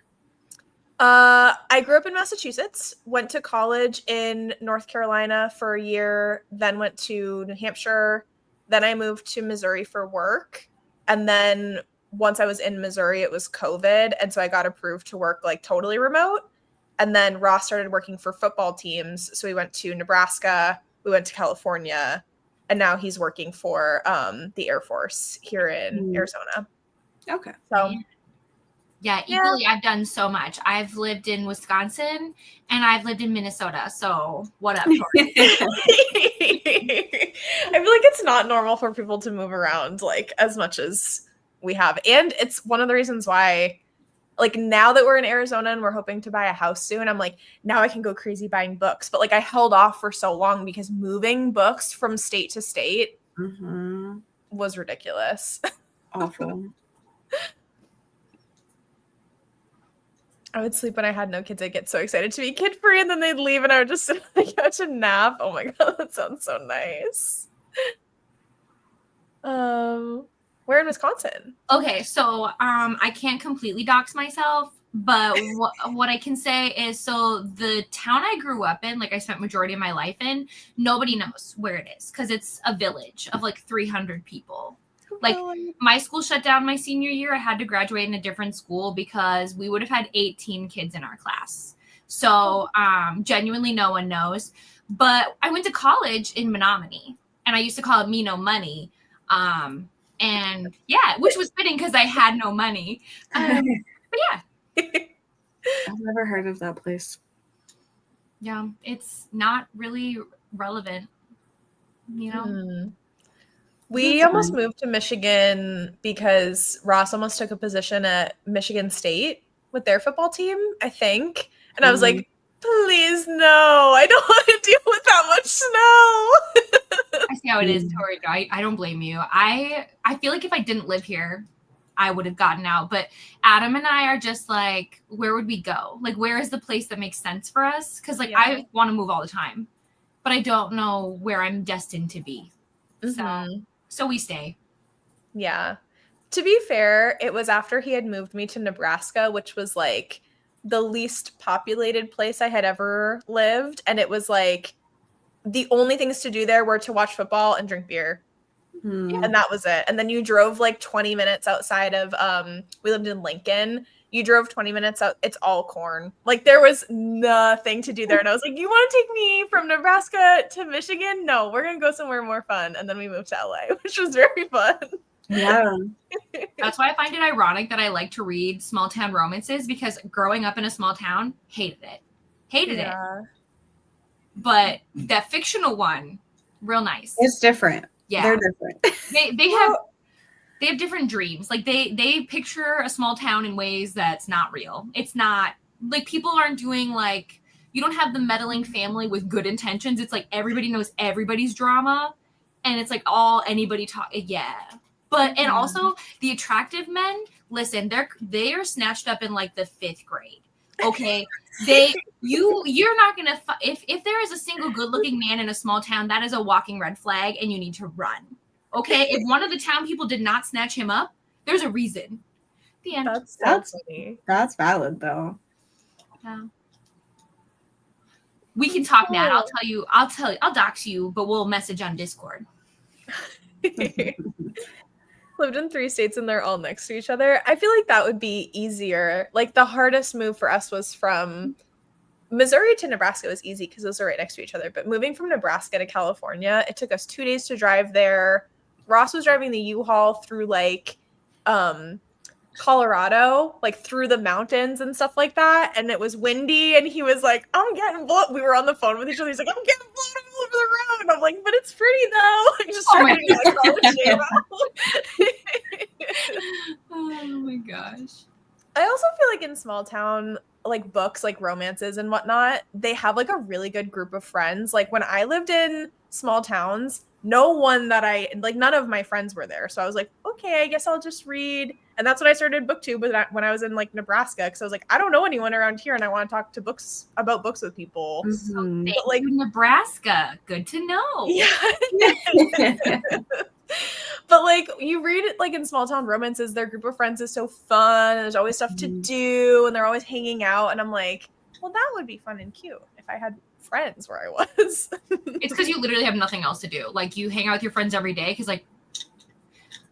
I grew up in Massachusetts, went to college in North Carolina for a year, then went to New Hampshire, then I moved to Missouri for work. And then once I was in Missouri, it was COVID. And so I got approved to work like totally remote. And then Ross started working for football teams. So we went to Nebraska, we went to California, and now he's working for the Air Force here in Arizona. Okay. So yeah, equally, I've done so much. I've lived in Wisconsin and I've lived in Minnesota. So what up, Tori? I feel like it's not normal for people to move around like as much as we have. And it's one of the reasons why, like, now that we're in Arizona and we're hoping to buy a house soon, I'm like, now I can go crazy buying books. But like I held off for so long because moving books from state to state was ridiculous. Awful. I would sleep when I had no kids. I'd get so excited to be kid free, and then they'd leave, and I would just sit on the couch and nap. Oh my god, that sounds so nice. Where in Wisconsin? Okay, so I can't completely dox myself, but what I can say is, so the town I grew up in, like I spent majority of my life in, nobody knows where it is because it's a village of like 300 people. Like my school shut down my senior year. I had to graduate in a different school because we would have had 18 kids in our class. So genuinely no one knows. But I went to college in Menominee, and I used to call it Me No Money. And yeah, which was fitting because I had no money. But yeah. I've never heard of that place. Yeah, it's not really relevant, you know? We almost moved to Michigan because Ross almost took a position at Michigan State with their football team, I think. And I was like, please, no, I don't want to deal with that much snow. I see how it is, Tori. I don't blame you. I feel like if I didn't live here, I would have gotten out. But Adam and I are just like, where would we go? Like, where is the place that makes sense for us? Because like I want to move all the time, but I don't know where I'm destined to be. So we stay. Yeah. To be fair, it was after he had moved me to Nebraska, which was like the least populated place I had ever lived. And it was like the only things to do there were to watch football and drink beer. And that was it. And then you drove like 20 minutes outside of, we lived in Lincoln. You drove 20 minutes out. It's all corn. Like there was nothing to do there. And I was like, you want to take me from Nebraska to Michigan? No, we're going to go somewhere more fun. And then we moved to LA, which was very fun. Yeah. That's why I find it ironic that I like to read small town romances, because growing up in a small town, hated it. But that fictional one, real nice. It's different. Yeah. They're different. They have different dreams. Like they picture a small town in ways that's not real. It's not like people aren't doing like, you don't have the meddling family with good intentions. It's like everybody knows everybody's drama, and it's like all anybody talk. Yeah. But and also the attractive men, listen, they are snatched up in like the 5th grade. Okay. You're not gonna if there is a single good looking man in a small town, that is a walking red flag, and you need to run. Okay, if one of the town people did not snatch him up, there's a reason. The end. That's funny. That's valid though. Yeah. We can talk now. I'll dox you, but we'll message on Discord. Lived in 3 states and they're all next to each other. I feel like that would be easier. Like the hardest move for us was from Missouri to Nebraska was easy because those are right next to each other. But moving from Nebraska to California, it took us 2 days to drive there. Ross was driving the U-Haul through like Colorado, like through the mountains and stuff like that. And it was windy and he was like, I'm getting blown. We were on the phone with each other. He's like, I'm getting blown all over the road. And I'm like, but it's pretty though. I'm just trying to like all the shame out. Oh my gosh. I also feel like in small town, like books, like romances and whatnot, they have like a really good group of friends. Like when I lived in small towns, no one that none of my friends were there. So I was like, okay, I guess I'll just read. And that's when I started BookTube when I was in like Nebraska, because I was like, I don't know anyone around here and I want to talk to books about books with people. Mhm. Thank you, Nebraska. Good to know. Yeah. But like you read it like in small town romances, their group of friends is so fun and there's always stuff to do and they're always hanging out, and I'm like, well, that would be fun and cute if I had friends where I was. It's because you literally have nothing else to do. Like you hang out with your friends every day, because like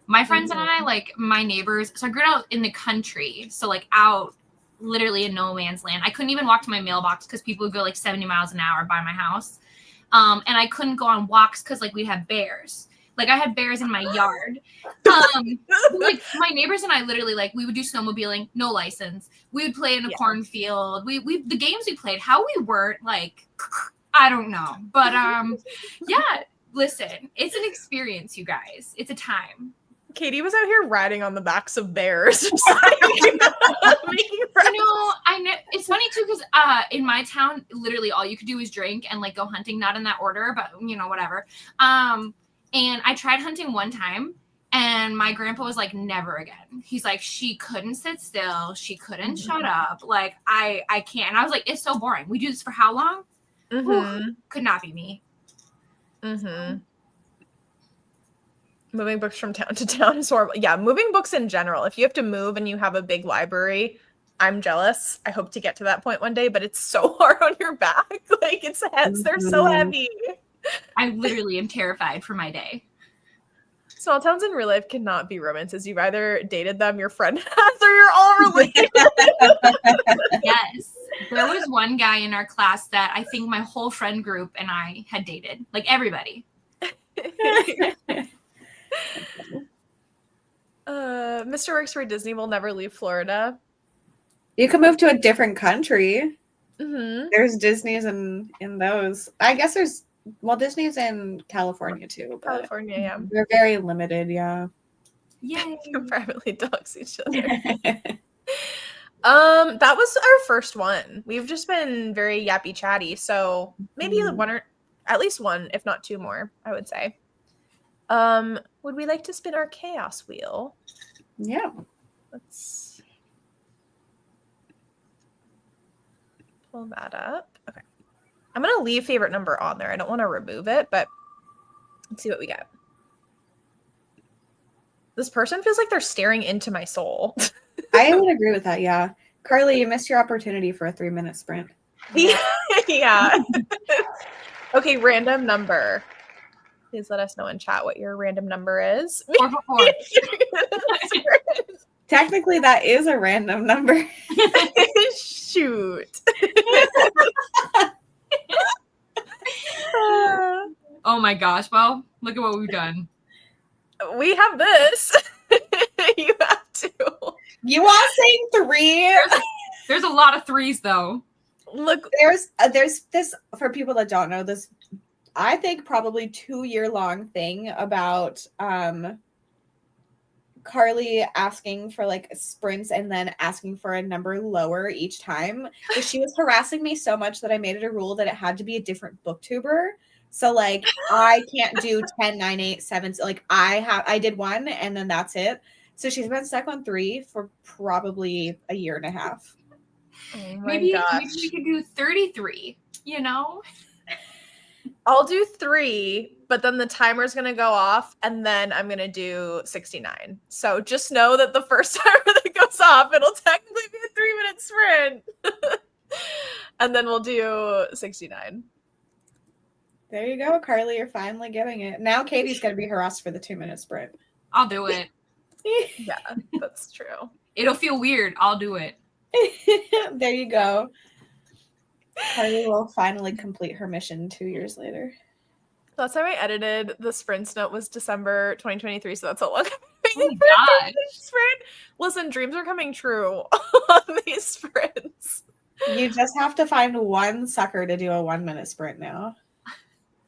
my friends and I, like my neighbors, so I grew up in the country, so like out literally in no man's land. I couldn't even walk to my mailbox because people would go like 70 miles an hour by my house. And I couldn't go on walks because like we'd have bears. Like I had bears in my yard. Like my neighbors and I literally, like, we would do snowmobiling, no license. We would play in a cornfield. We the games we played, how we weren't like, I don't know. But yeah, listen, it's an experience, you guys. It's a time. Katie was out here riding on the backs of bears. Making friends. I know. It's funny too, because in my town, literally all you could do is drink and like go hunting, not in that order, but you know, whatever. And I tried hunting one time, and my grandpa was like, never again. He's like, she couldn't sit still. She couldn't shut up. Like, I can't. And I was like, it's so boring. We do this for how long? Ooh, could not be me. Moving books from town to town is horrible. Yeah, moving books in general. If you have to move and you have a big library, I'm jealous. I hope to get to that point one day, but it's so hard on your back. Like, they're so heavy. I literally am terrified for my day. Small towns in real life cannot be romances. You've either dated them, your friend has, or you're all related. Yes. There was one guy in our class that I think my whole friend group and I had dated. Like everybody. Mr. Works for Disney will never leave Florida. You can move to a different country. Mm-hmm. There's Disney's in those. I guess Disney's in California too. But California, yeah. They're very limited, yeah. Yay. You can privately dox each other. That was our first one. We've just been very yappy chatty, so maybe at least one, if not two more, I would say. Would we like to spin our chaos wheel? Yeah. Let's pull that up. Okay. I'm going to leave favorite number on there. I don't want to remove it, but let's see what we get. This person feels like they're staring into my soul. I would agree with that, yeah. Carly, you missed your opportunity for a 3-minute sprint. Yeah. Okay, random number. Please let us know in chat what your random number is. 444. Technically, that is a random number. Shoot. Oh my gosh. Well, look at what we've done. We have this. You have to. You want saying 3? There's a lot of 3s though. Look, there's this, for people that don't know this, I think probably 2-year-long thing about Carly asking for like sprints and then asking for a number lower each time. But she was harassing me so much that I made it a rule that it had to be a different booktuber. So like I can't do 10, 9, 8, 7. Like I did 1 and then that's it. So she's been stuck on 3 for probably a year and a half. Oh maybe we could do 33, you know? I'll do 3, but then the timer's going to go off and then I'm going to do 69. So just know that the first timer that goes off, it'll technically be a 3-minute sprint. And then we'll do 69. There you go, Carly. You're finally getting it. Now Katie's going to be harassed for the 2-minute sprint. I'll do it. Yeah, that's true. It'll feel weird. I'll do it. There you go. Carly will finally complete her mission 2 years later. Last time I edited the sprints note was December 2023, so that's a long. Oh my gosh. Sprint. Listen, dreams are coming true on these sprints. You just have to find one sucker to do a 1-minute sprint now.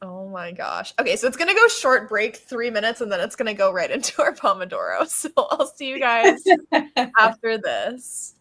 Oh my gosh. Okay, so it's going to go short break 3 minutes, and then it's going to go right into our Pomodoro. So I'll see you guys after this.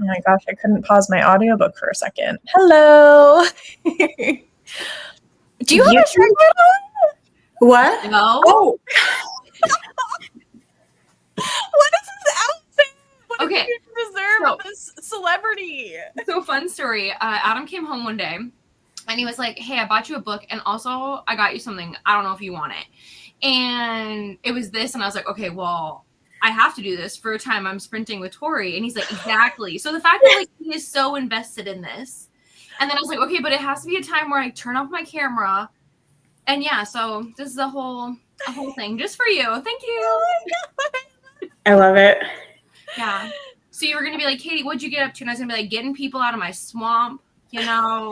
Oh my gosh, I couldn't pause my audiobook for a second. Hello. Do you have a shirt on? What? No. Oh, What is this outfit? What Okay, did you deserve so- of this celebrity? So fun story. Adam came home one day and he was like, hey, I bought you a book and also I got you something. I don't know if you want it. And it was this. And I was like, okay, well, I have to do this for a time. I'm sprinting with Tori. And he's like, exactly. So the fact that like he is so invested in this. And then I was like, okay, but it has to be a time where I turn off my camera. And yeah, so this is a whole thing just for you. Thank you. I love it. Yeah. So you were gonna be like, Katie, what'd you get up to? And I was gonna be like, getting people out of my swamp, you know,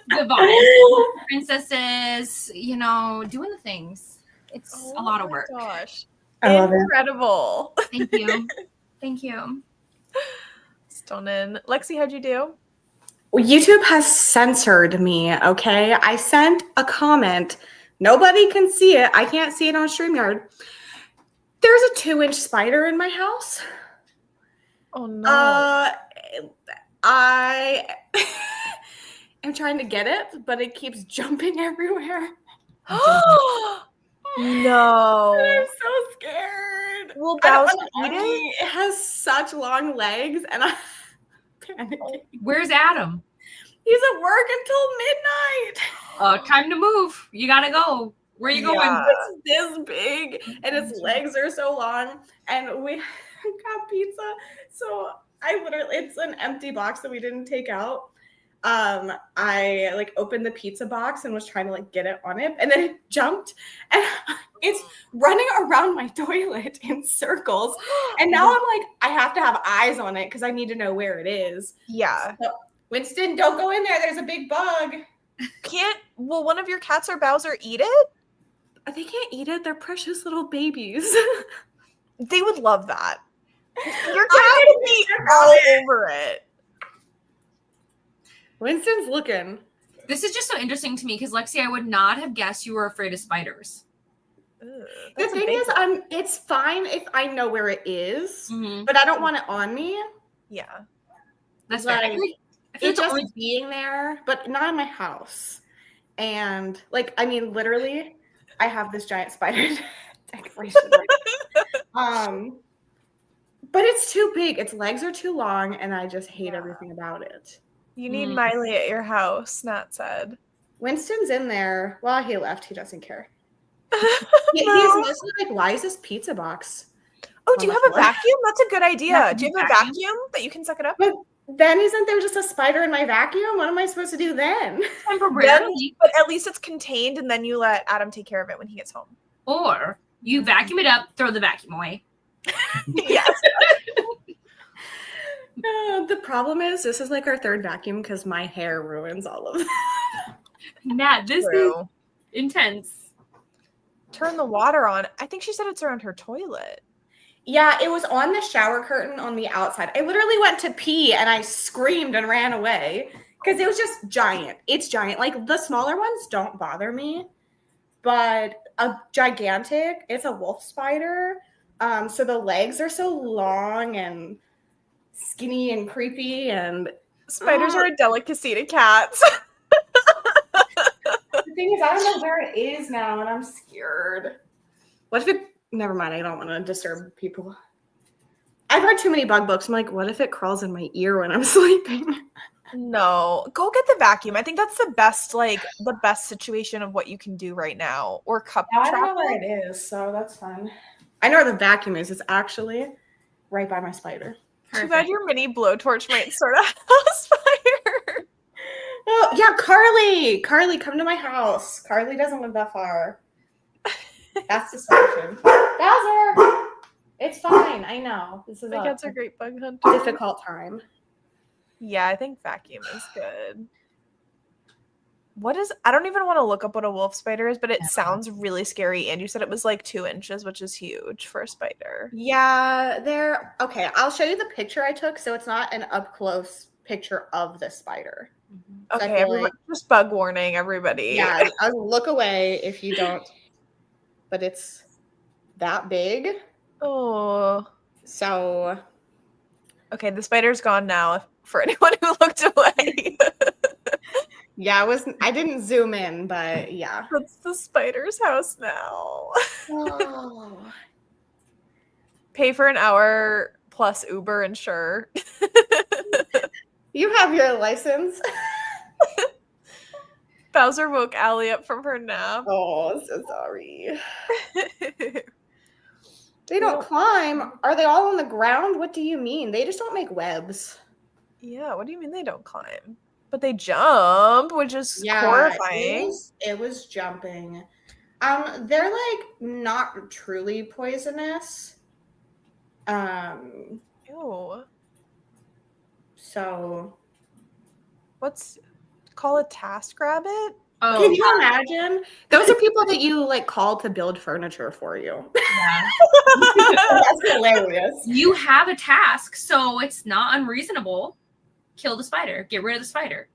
the vibe, princesses, you know, doing the things. It's a lot of work. Oh my gosh. I love it. Incredible. Thank you. Thank you. Stunning. Lexi, how'd you do? Well, YouTube has censored me, okay? I sent a comment. Nobody can see it. I can't see it on StreamYard. There's a 2-inch spider in my house. Oh no. I am trying to get it, but it keeps jumping everywhere. No. I'm so scared. Will I don't Bowser wanna- eat it? It has such long legs, and I'm panicking. Where's Adam? He's at work until midnight. Time to move. You gotta go. Where are you going? Yeah. It's this big, and its legs are so long, and we got pizza. So it's an empty box that we didn't take out. I like opened the pizza box and was trying to like get it on it, and then it jumped, and it's running around my toilet in circles. And now I'm like, I have to have eyes on it because I need to know where it is. Yeah. So, Winston, don't go in there. There's a big bug. Will one of your cats or Bowser eat it? They can't eat it. They're precious little babies. They would love that. Your cat I would be didn't all know it. over it. Winston's looking. This is just so interesting to me because Lexi, I would not have guessed you were afraid of spiders. Ugh, The that's a thing big is, one. it's fine if I know where it is, Mm-hmm. but I don't want it on me. Yeah. That's fair. Like, I feel It like the just only- being there, but not in my house. And like, I mean, literally, I have this giant spider decoration. But it's too big. Its legs are too long, and I just hate everything about it. You need Mm. Miley at your house, Nat said. Winston's in there. Well, he left. He doesn't care. He's No. mostly like, why is this pizza box? Oh, do you on have the a floor? vacuum? That's a good idea. That's a Do you good have a vacuum. vacuum that you can suck it up? But then isn't there just a spider in my vacuum? What am I supposed to do then? temporarily, But at least it's contained, and then you let Adam take care of it when he gets home. or you vacuum it up, throw the vacuum away. Yes. The problem is, this is like our third vacuum because my hair ruins all of that. Nat, this is True. intense. Turn the water on. I think she said it's around her toilet. Yeah, it was on the shower curtain on the outside. I literally went to pee and I screamed and ran away because it was just giant. It's giant. Like the smaller ones don't bother me, but a gigantic, it's a wolf spider. So the legs are so long and skinny and creepy, and Spiders are a delicacy to cats. the thing is, I don't know where it is now, and I'm scared. What if it? Never mind. I don't want to disturb people. I've read too many bug books. I'm like, what if it crawls in my ear when I'm sleeping? No, go get the vacuum. I think that's the best situation of what you can do right now. Or cup I don't know trap where it. it is, so that's fine. I know where the vacuum is. It's actually right by my spider. Too bad your mini blowtorch might start a house fire. Oh yeah, Carly. Carly, come to my house. Carly doesn't live that far. That's the solution. Bowser! It's fine. I know. This is My a cats are great bug hunters. difficult time. Yeah, I think vacuum is good. I don't even want to look up what a wolf spider is, but it sounds really scary. And you said it was like 2 inches, which is huge for a spider. Yeah, they're okay. I'll show you the picture I took, so it's not an up close picture of the spider. So I Okay, feel like- just bug warning, everybody. yeah, I'll look away if you don't. But it's that big. Oh. So Okay, the spider's gone now for anyone who looked away. Yeah, I didn't zoom in, but yeah. That's the spider's house now. Oh. Pay for an hour plus Uber and sure. You have your license? Bowser woke Allie up from her nap. Oh, so sorry. They don't climb. Are they all on the ground? What do you mean? They just don't make webs. Yeah, what do you mean they don't climb? But they jump, which is horrifying. It was jumping. They're like not truly poisonous. Ew. So call a task rabbit? Oh, can you imagine? Those are people that you like call to build furniture for you. yeah. That's hilarious. You have a task, so it's not unreasonable. Kill the spider. Get rid of the spider.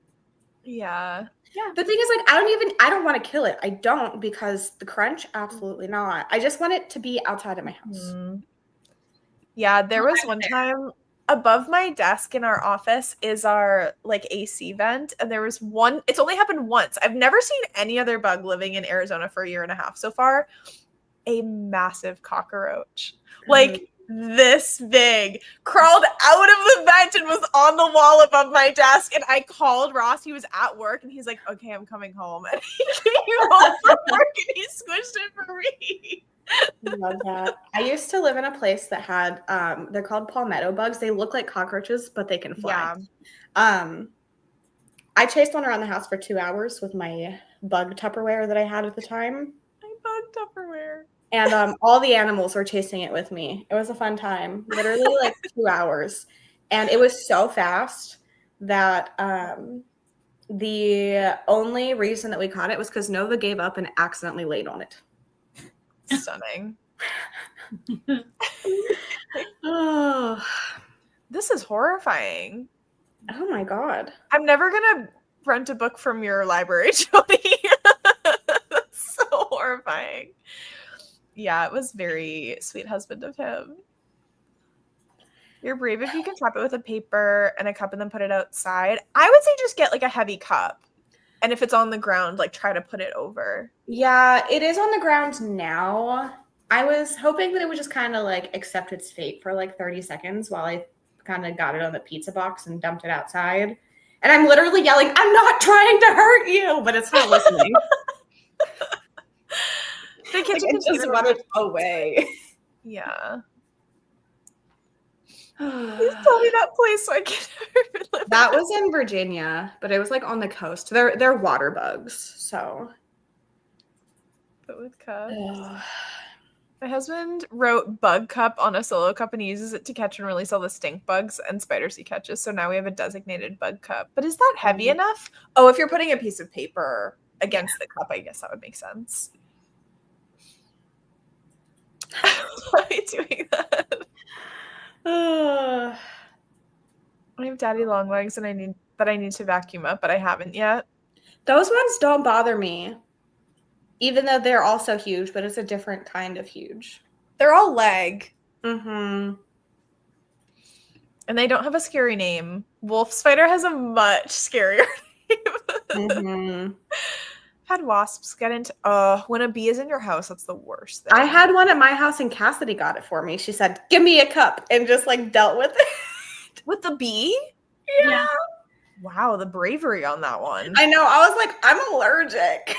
Yeah. Yeah. The thing is, like, I don't want to kill it. I don't, because the crunch, absolutely not. I just want it to be outside of my house. Yeah, there was one time above my desk in our office is our like AC vent, and there was one. It's only happened once. I've never seen any other bug living in Arizona for a year and a half so far. A massive cockroach, like this big, crawled out of the vent and was on the wall above my desk. And I called Ross. He was at work, and he's like, "Okay, I'm coming home." And he came home from work and he squished it for me. Love that. I used to live in a place that had they're called palmetto bugs. They look like cockroaches, but they can fly. Yeah. I chased one around the house for 2 hours with my bug Tupperware that I had at the time. My bug Tupperware. And all the animals were chasing it with me. It was a fun time. Literally like 2 hours. And it was so fast that the only reason that we caught it was because Nova gave up and accidentally laid on it. Stunning. Oh, this is horrifying. Oh my God. I'm never gonna rent a book from your library, Jody. That's so horrifying. Yeah, it was very sweet husband of him. You're brave if you can trap it with a paper and a cup and then put it outside. I would say just get like a heavy cup. And if it's on the ground, like try to put it over. Yeah, it is on the ground now. I was hoping that it would just kind of like accept its fate for like 30 seconds while I kind of got it on the pizza box and dumped it outside. And I'm literally yelling, "I'm not trying to hurt you," but it's not listening. The kitchen like, just run it away. Yeah. Please tell me that place so I can never live. That was in Virginia, but it was like on the coast. They're water bugs, so. But with cups. My husband wrote bug cup on a solo cup and he uses it to catch and release all the stink bugs and spiders he catches. So now we have a designated bug cup. But is that heavy enough? Oh, if you're putting a piece of paper against the cup, I guess that would make sense. Why are you doing that? I have daddy long legs and I need to vacuum up, but I haven't yet. Those ones don't bother me. Even though they're also huge, but it's a different kind of huge. They're all leg. Mm-hmm. And they don't have a scary name. Wolf spider has a much scarier name. Mm-hmm. Had wasps get into when a bee is in your house, that's the worst thing. I had one at my house and Cassidy got it for me. She said, "Give me a cup," and just like dealt with it. With the bee? Yeah. Wow, the bravery on that one. I know. I was like, I'm allergic.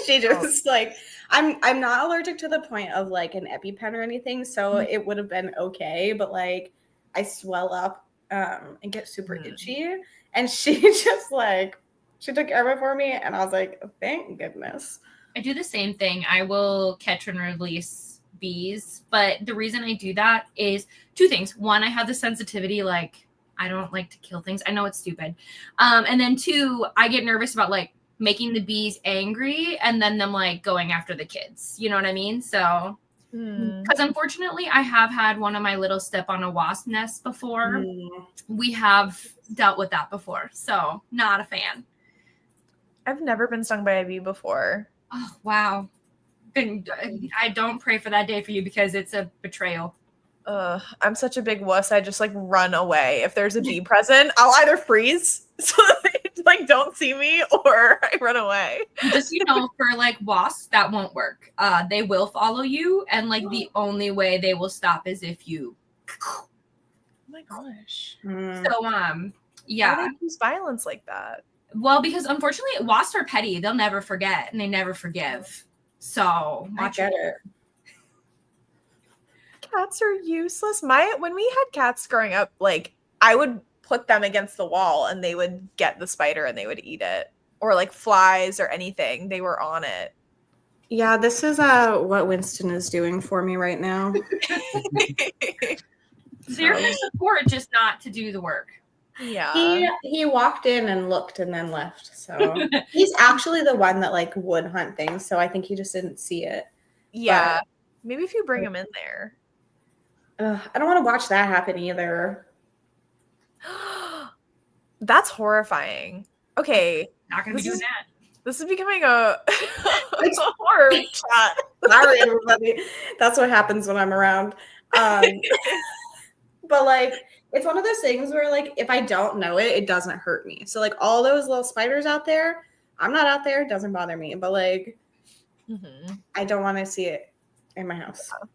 She just like, I'm not allergic to the point of like an EpiPen or anything, so it would have been okay. But like, I swell up and get super itchy, and she just like, she took care of it for me, and I was like, thank goodness. I do the same thing. I will catch and release bees, but the reason I do that is two things. One, I have the sensitivity, like I don't like to kill things. I know it's stupid. And then two, I get nervous about like making the bees angry and then them like going after the kids. You know what I mean? So, because unfortunately I have had one of my little step on a wasp nest before. We have dealt with that before. So not a fan. I've never been stung by a bee before. Oh, wow. I don't pray for that day for you because it's a betrayal. I'm such a big wuss. I just like run away. If there's a bee present, I'll either freeze so they like don't see me, or I run away. Just for like wasps, that won't work. They will follow you, and like the only way they will stop is if you. Oh my gosh. So yeah. Why do they use violence like that? Well, because unfortunately, wasps are petty. They'll never forget, and they never forgive. So I get it. Cats are useless. When we had cats growing up, like I would put them against the wall and they would get the spider and they would eat it. Or like flies or anything. They were on it. Yeah, this is what Winston is doing for me right now. So you're for support, just not to do the work. Yeah. He walked in and looked and then left. So he's actually the one that like would hunt things. So I think he just didn't see it. Yeah. But maybe if you bring him in there. I don't want to watch that happen either. That's horrifying. Okay. Not gonna be doing that. This is becoming a horror chat. Sorry, everybody. That's what happens when I'm around. But like, it's one of those things where like, if I don't know it, it doesn't hurt me. So like all those little spiders out there, I'm not out there. It doesn't bother me. But like, I don't want to see it in my house. Yeah.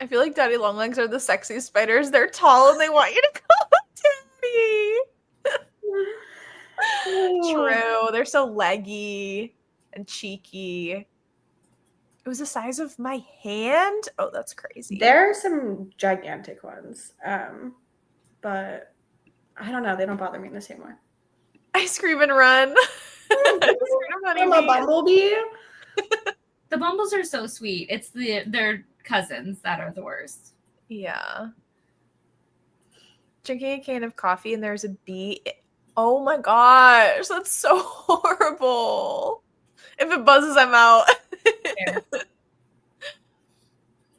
I feel like daddy long legs are the sexy spiders. They're tall and they want you to come daddy. True. They're so leggy and cheeky. It was the size of my hand. Oh, that's crazy. There are some gigantic ones. But I don't know. They don't bother me in the same way. I scream and run. I'm a bumblebee. The bumbles are so sweet. It's their cousins that are the worst. Yeah. Drinking a can of coffee and there's a bee. Oh my gosh, that's so horrible. If it buzzes, I'm out.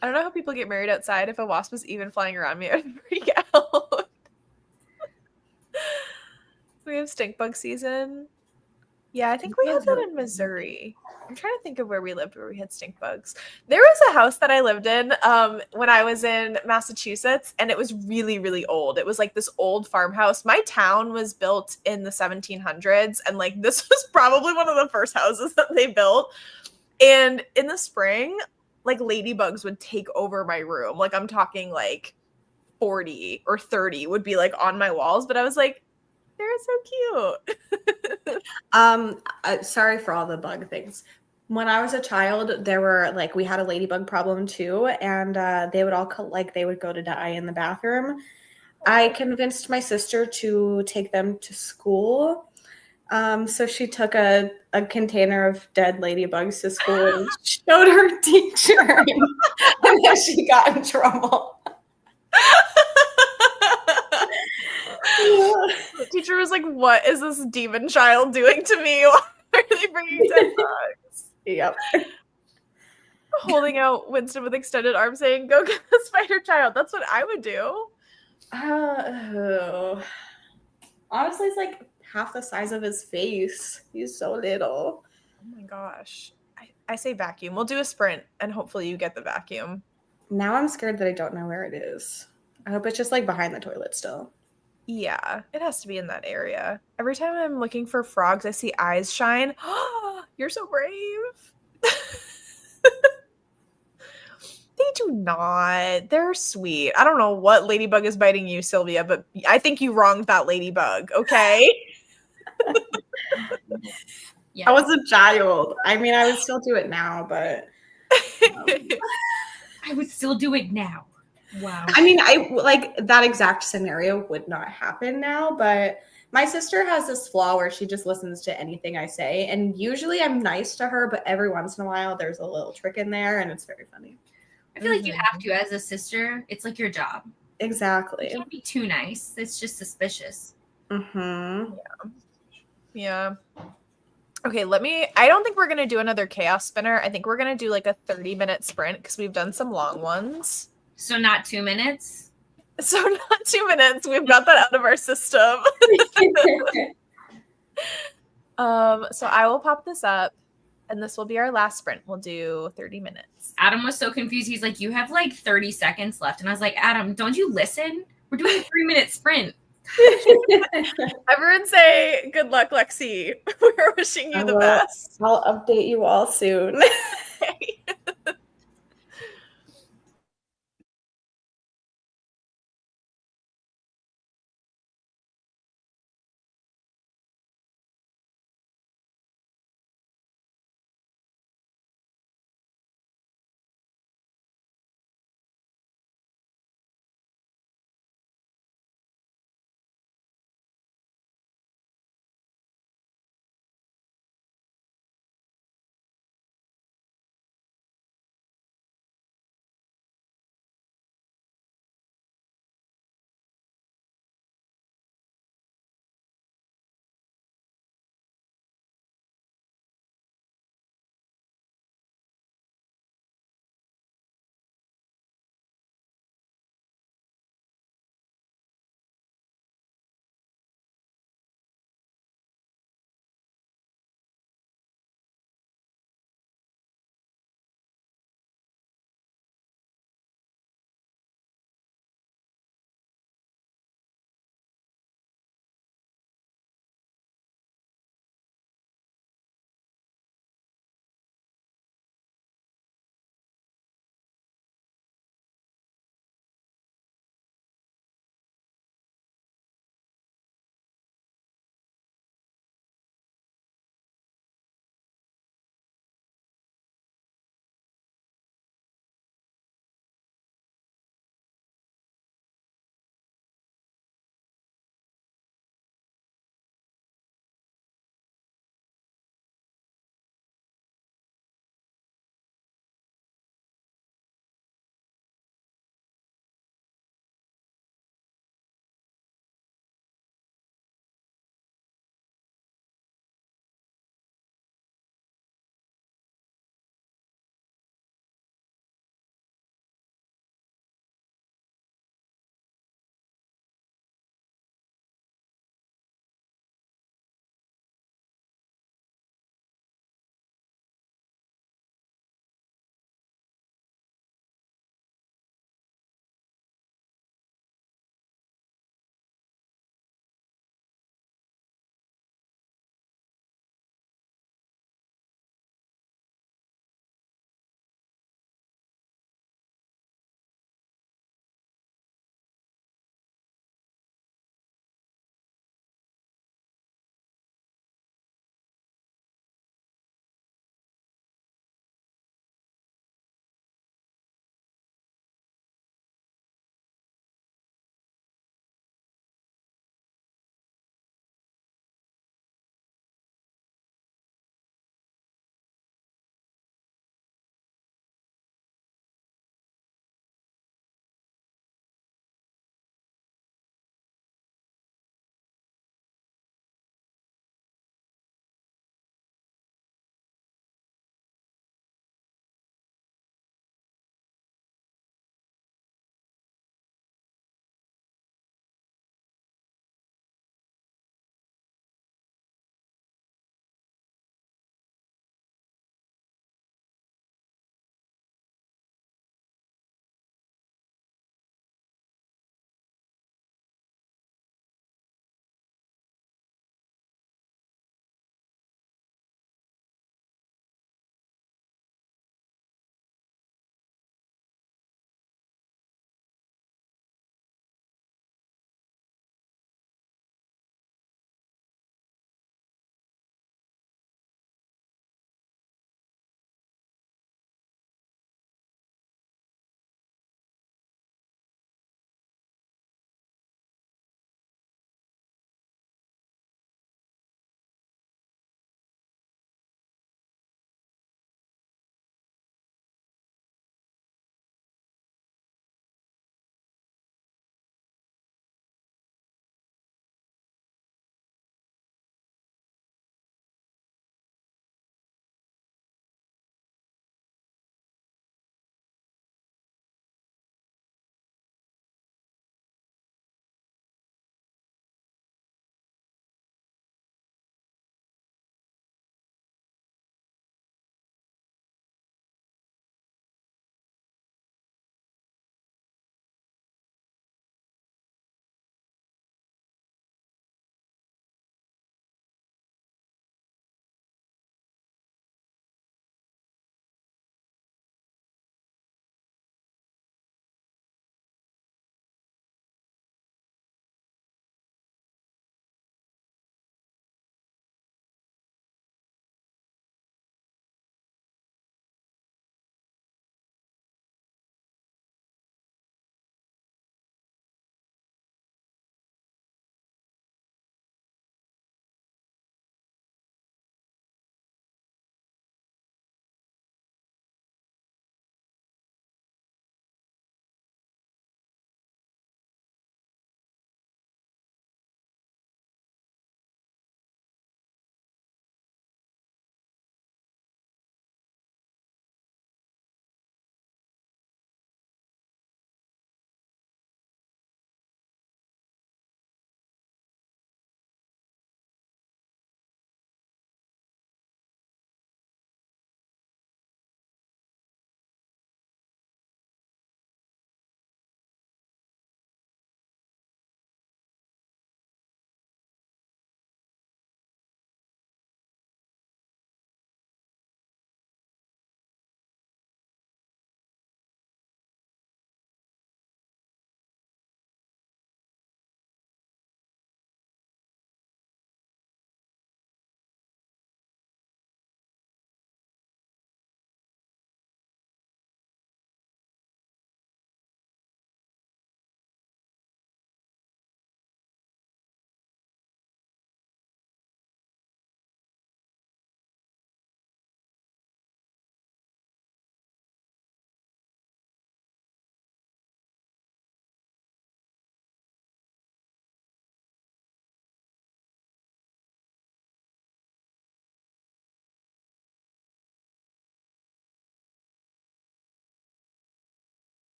I don't know how people get married outside. If a wasp was even flying around me, I'd freak out. We have stink bug season. Yeah, I think we had that in Missouri. I'm trying to think of where we lived where we had stink bugs. There was a house that I lived in when I was in Massachusetts, and it was really, really old. It was like this old farmhouse. My town was built in the 1700s, and like this was probably one of the first houses that they built. And in the spring, like ladybugs would take over my room. Like I'm talking like 40 or 30 would be like on my walls, but I was like, they're so cute. Sorry for all the bug things. When I was a child, there were like, we had a ladybug problem too. And they would all they would go to die in the bathroom. I convinced my sister to take them to school. So she took a container of dead ladybugs to school and showed her teacher. And then she got in trouble. The teacher was like, what is this demon child doing to me? Why are they bringing dead bugs? Yep. Holding out Winston with extended arms saying, go get the spider child. That's what I would do. Honestly, it's like half the size of his face. He's so little. Oh my gosh. I say vacuum. We'll do a sprint and hopefully you get the vacuum. Now I'm scared that I don't know where it is. I hope it's just like behind the toilet still. Yeah, it has to be in that area. Every time I'm looking for frogs, I see eyes shine. You're so brave. They do not. They're sweet. I don't know what ladybug is biting you, Sylvia, but I think you wronged that ladybug, okay? Yeah. I was a child. I mean, I would still do it now, but... I would still do it now. Wow. I mean, I like that exact scenario would not happen now, but my sister has this flaw where she just listens to anything I say. And usually I'm nice to her, but every once in a while there's a little trick in there and it's very funny. I feel like you have to as a sister. It's like your job. Exactly. You can't be too nice. It's just suspicious. Mm-hmm. Yeah. Okay, I don't think we're going to do another chaos spinner. I think we're going to do like a 30-minute sprint because we've done some long ones. So not 2 minutes? So not 2 minutes. We've got that out of our system. So I will pop this up. And this will be our last sprint. We'll do 30 minutes. Adam was so confused. He's like, you have like 30 seconds left. And I was like, Adam, don't you listen? We're doing a 3-minute sprint. Everyone say good luck, Lexi. We're wishing you the best. I'll update you all soon.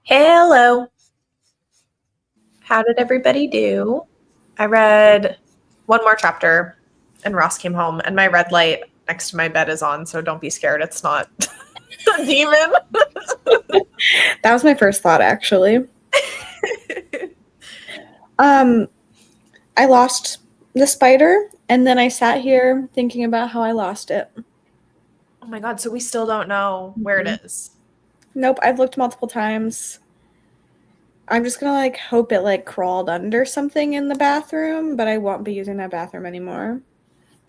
Hello. How did everybody do? I read one more chapter and Ross came home and my red light next to my bed is on, so don't be scared. It's not a demon. That was my first thought, actually. I lost the spider, and then I sat here thinking about how I lost it. Oh my god, so we still don't know where it is. Nope, I've looked multiple times. I'm just gonna like hope it like crawled under something in the bathroom, but I won't be using that bathroom anymore.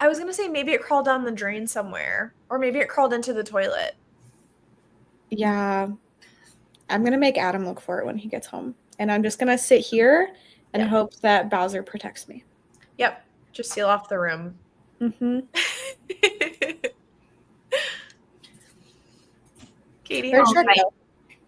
I was gonna say maybe it crawled down the drain somewhere, or maybe it crawled into the toilet. Yeah, I'm gonna make Adam look for it when he gets home, and I'm just gonna sit here and hope that Bowser protects me. Yep, just seal off the room. Mm-hmm. Katie, Where'd Shrek go?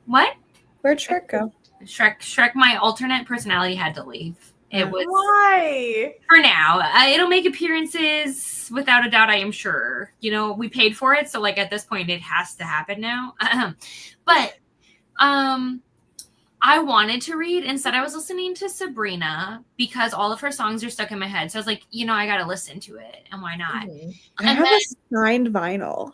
What? Where'd Shrek go? Shrek, my alternate personality had to leave. It was why? For now. It'll make appearances without a doubt, I am sure. You know, we paid for it, so like at this point it has to happen now. But I wanted to read. Instead, I was listening to Sabrina because all of her songs are stuck in my head. So I was like, you know, I got to listen to it. And why not? Mm-hmm. I have a signed vinyl.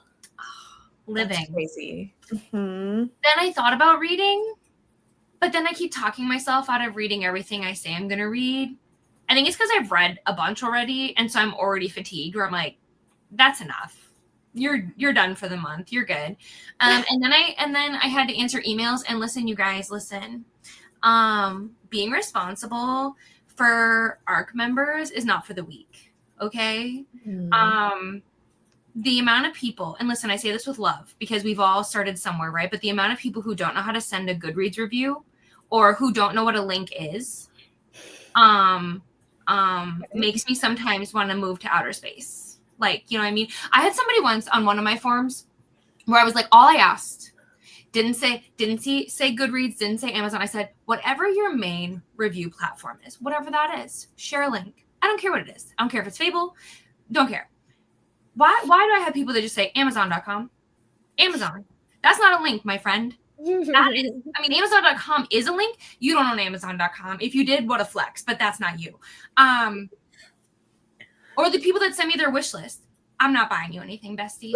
Living. That's crazy. Mm-hmm. Then I thought about reading, but then I keep talking myself out of reading everything I say I'm going to read. I think it's because I've read a bunch already. And so I'm already fatigued where I'm like, that's enough. You're done for the month. You're good. And then I had to answer emails and listen, you guys, listen. Being responsible for ARC members is not for the weak. Okay. Mm. The amount of people, and listen, I say this with love because we've all started somewhere, right? But the amount of people who don't know how to send a Goodreads review or who don't know what a link is, makes me sometimes want to move to outer space. Like, you know what I mean? I had somebody once on one of my forums where I was like, all I asked, didn't say Goodreads, didn't say Amazon. I said, whatever your main review platform is, whatever that is, share a link. I don't care what it is. I don't care if it's Fable. Don't care. Why do I have people that just say Amazon.com? Amazon. That's not a link, my friend. That is, I mean, Amazon.com is a link. You don't own Amazon.com. If you did, what a flex, but that's not you. Or the people that send me their wish list. I'm not buying you anything, bestie.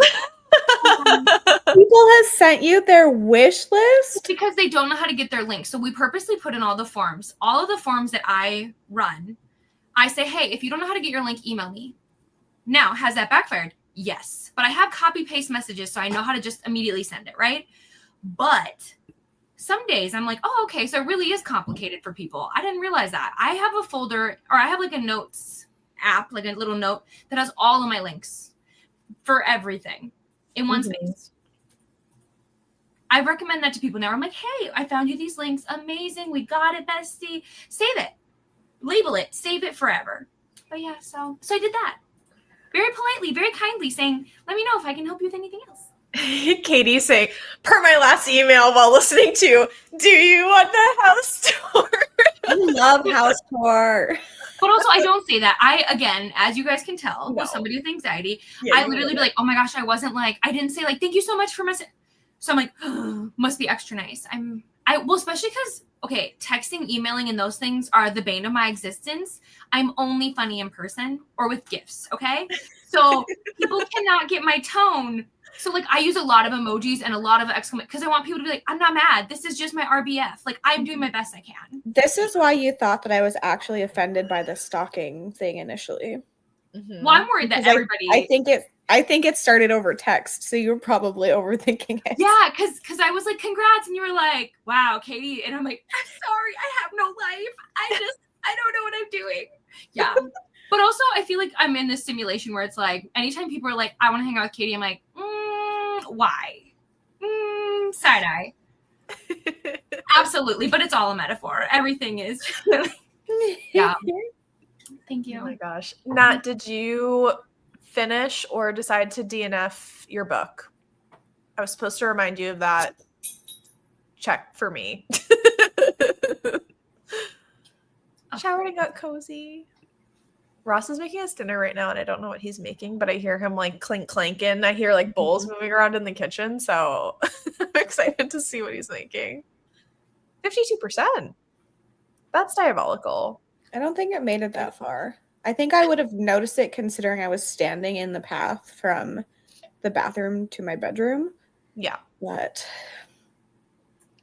People have sent you their wish list? It's because they don't know how to get their link. So we purposely put in all the forms. All of the forms that I run, I say, hey, if you don't know how to get your link, email me. Now, has that backfired? Yes. But I have copy-paste messages, so I know how to just immediately send it, right? But some days I'm like, oh, okay, so it really is complicated for people. I didn't realize that. I have a folder, or I have like a notes app, like a little note that has all of my links for everything in one space. I recommend that to people now. I'm like, hey, I found you these links. Amazing. We got it, bestie. Save it. Label it. Save it forever. But yeah, so I did that. Very politely, very kindly saying, let me know if I can help you with anything else. Katie saying, per my last email while listening to, do you want the house tour? I love house tour. But also, I don't say that. I, again, as you guys can tell, with somebody with anxiety, I literally be like, oh my gosh, I didn't say like, thank you so much for messaging. So I'm like, oh, must be extra nice. Well, especially because, okay, texting, emailing, and those things are the bane of my existence. I'm only funny in person or with gifts, okay? So people cannot get my tone. So, like, I use a lot of emojis and a lot of exclamation because I want people to be like, I'm not mad. This is just my RBF. Like, I'm doing my best I can. This is why you thought that I was actually offended by the stalking thing initially. Mm-hmm. Well, I'm worried that everybody. I think it started over text, so you're probably overthinking it. Yeah, because I was like, congrats, and you were like, wow, Katie, and I'm like, I'm sorry, I have no life. I don't know what I'm doing. Yeah. But also, I feel like I'm in this simulation where it's like, anytime people are like, I want to hang out with Katie, I'm like, why? Side eye. Absolutely, but it's all a metaphor. Everything is. Yeah. Thank you. Oh my gosh. Nat, did you finish or decide to DNF your book? I was supposed to remind you of that. Check for me. Showered and got cozy. Ross is making us dinner right now, and I don't know what he's making, but I hear him like clink clanking. I hear like bowls moving around in the kitchen, so I'm excited to see what he's making. 52%. That's diabolical. I don't think it made it that far. I think I would have noticed it considering I was standing in the path from the bathroom to my bedroom. Yeah. But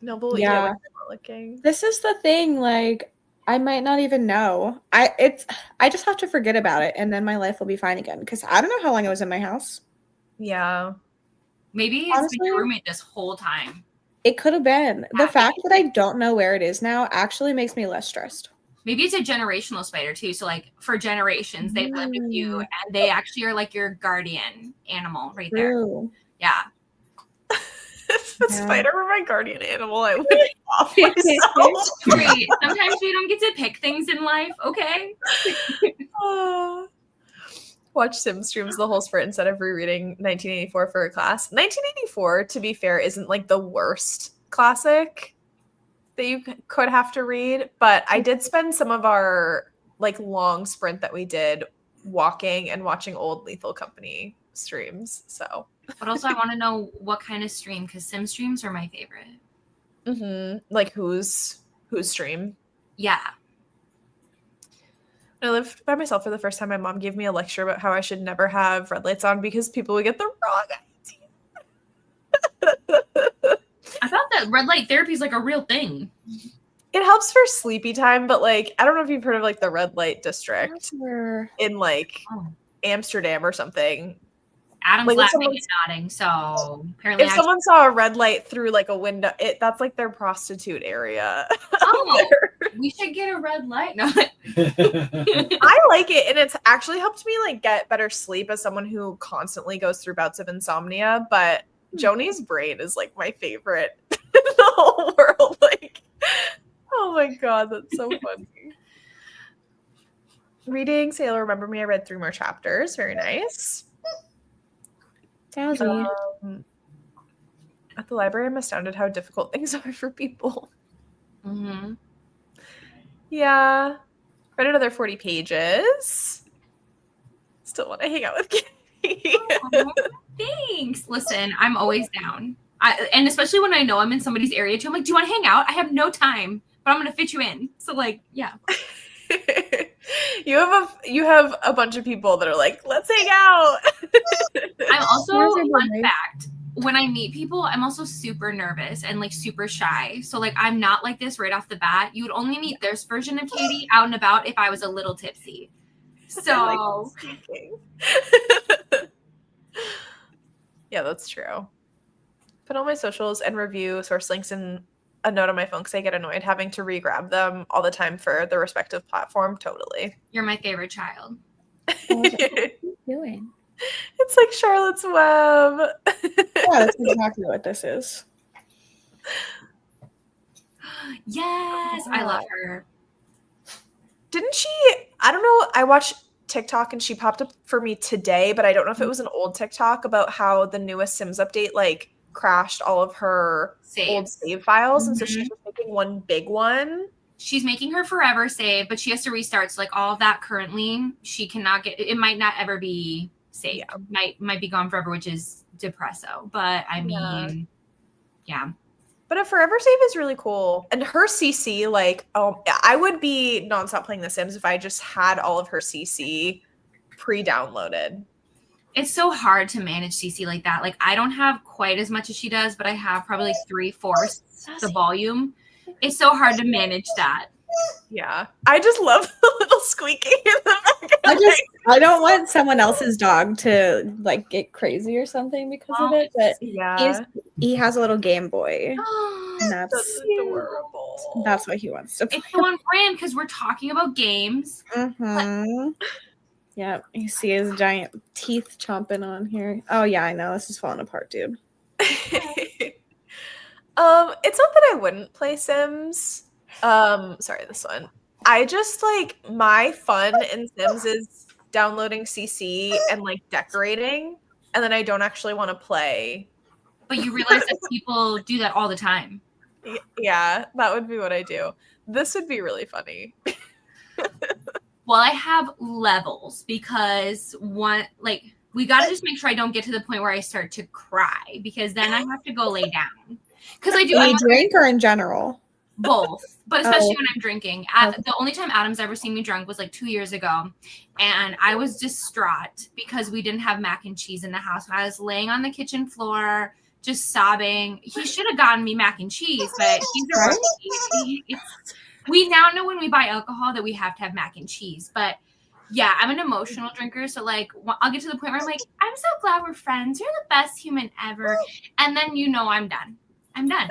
Noble eat it yeah, when you're not looking. this is the thing. Like, I might not even know. I just have to forget about it, and then my life will be fine again. Because I don't know how long I was in my house. Yeah. Maybe it's been Honestly, your roommate this whole time. It could have been. The Yeah, fact that I don't know where it is now actually makes me less stressed. Maybe it's a generational spider too. So like for generations, they've lived with you, and they actually are like your guardian animal right there. True. Yeah. If the Yeah. spider were my guardian animal, I would be off myself. Great. Sometimes we don't get to pick things in life. Okay. Watch Sim streams the whole sprint instead of rereading 1984 for a class. 1984, to be fair, isn't like the worst classic that you could have to read, but I did spend some of our like long sprint that we did walking and watching old Lethal Company streams. So, But also, I want to know what kind of stream, because sim streams are my favorite. like whose stream? Yeah. When I lived by myself for the first time, my mom gave me a lecture about how I should never have red lights on because people would get the wrong idea. I thought that red light therapy is like a real thing. It helps for sleepy time, but like I don't know if you've heard of like the red light district in like Amsterdam or something. Adam's Like, if laughing someone's- and nodding, so apparently If someone saw a red light through like a window, that's like their prostitute area. we should get a red light. No. I like it, and it's actually helped me like get better sleep as someone who constantly goes through bouts of insomnia. But Joni's brain is like my favorite in the whole world. Like, oh my god, that's so funny. Reading Sailor Remember Me, I read 3 more chapters. Very nice. At the library, I'm astounded how difficult things are for people. Mm-hmm. Yeah. Read another 40 pages. Still want to hang out with Kitty. Oh, thanks. Listen, I'm always down. And especially when I know I'm in somebody's area too. I'm like, do you want to hang out? I have no time, but I'm going to fit you in. So like, yeah. You have a bunch of people that are like, let's hang out. I'm also, fun fact, when I meet people, I'm also super nervous and like super shy. So like, I'm not like this right off the bat. You would only meet this version of Katie out and about if I was a little tipsy. So yeah, that's true. Put all my socials and review source links in a note on my phone because I get annoyed having to re-grab them all the time for the respective platform. Totally. You're my favorite child. What are you doing? It's like Charlotte's Web. Yeah, that's exactly what this is. Yes, I love her. Didn't she? I don't know. I watched TikTok and she popped up for me today, but I don't know if it was an old TikTok about how the newest Sims update like crashed all of her old save files, and so she's just making one big one. She's making her forever save, but she has to restart. So like all of that currently, she cannot get. It might not ever be saved. Yeah. Might be gone forever, which is depresso. But I mean, yeah. But a forever save is really cool. And her CC, like, I would be nonstop playing The Sims if I just had all of her CC pre-downloaded. It's so hard to manage CC like that. Like, I don't have quite as much as she does, but I have probably like 3/4 the volume. It's so hard to manage that. Yeah. I just love the little squeaking in the background. I don't want someone else's dog to like get crazy or something because of it, but he has a little Game Boy. And that's adorable. That's what he wants to play. It's so on brand because we're talking about games. Mm-hmm. Yeah, you see his giant teeth chomping on here. Oh yeah, I know. This is falling apart, dude. It's not that I wouldn't play Sims. Sorry, this one. I just like my fun in Sims is downloading CC and like decorating, and then I don't actually want to play. But you realize that people do that all the time. Yeah, that would be what I do. This would be really funny. Well, I have levels because we got to just make sure I don't get to the point where I start to cry because then I have to go lay down. Because I do. Do you drink or in general? Both, but especially Oh. when I'm drinking. Okay. The only time Adam's ever seen me drunk was like 2 years ago, and I was distraught because we didn't have mac and cheese in the house. And I was laying on the kitchen floor, just sobbing. He should have gotten me mac and cheese, but he's a Right? rookie. We now know when we buy alcohol that we have to have mac and cheese, but yeah, I'm an emotional drinker, so like I'll get to the point where I'm like, I'm so glad we're friends. You're the best human ever, and then I'm done. I'm done.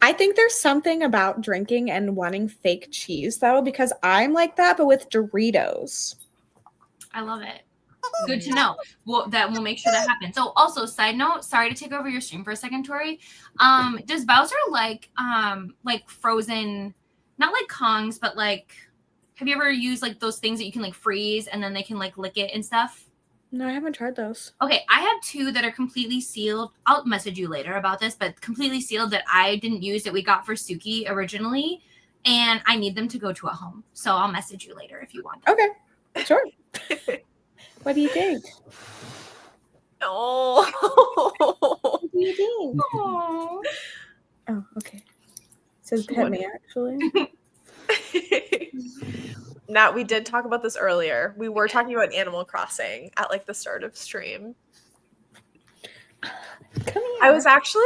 I think there's something about drinking and wanting fake cheese though, because I'm like that, but with Doritos. I love it. Good to know. We'll make sure that happens. So also, side note, sorry to take over your stream for a second, Tori. Does Bowser like frozen, not like Kongs, but like, have you ever used like those things that you can like freeze and then they can like lick it and stuff? No, I haven't tried those. Okay, I have 2 that are completely sealed. I'll message you later about this, but completely sealed that I didn't use that we got for Suki originally, and I need them to go to a home. So I'll message you later if you want them. Okay, sure. What do you think? Oh. What do you think? Aww. Oh, okay. It says pet me, actually. Now, we did talk about this earlier. We were talking about Animal Crossing at like the start of stream. Come here. I was actually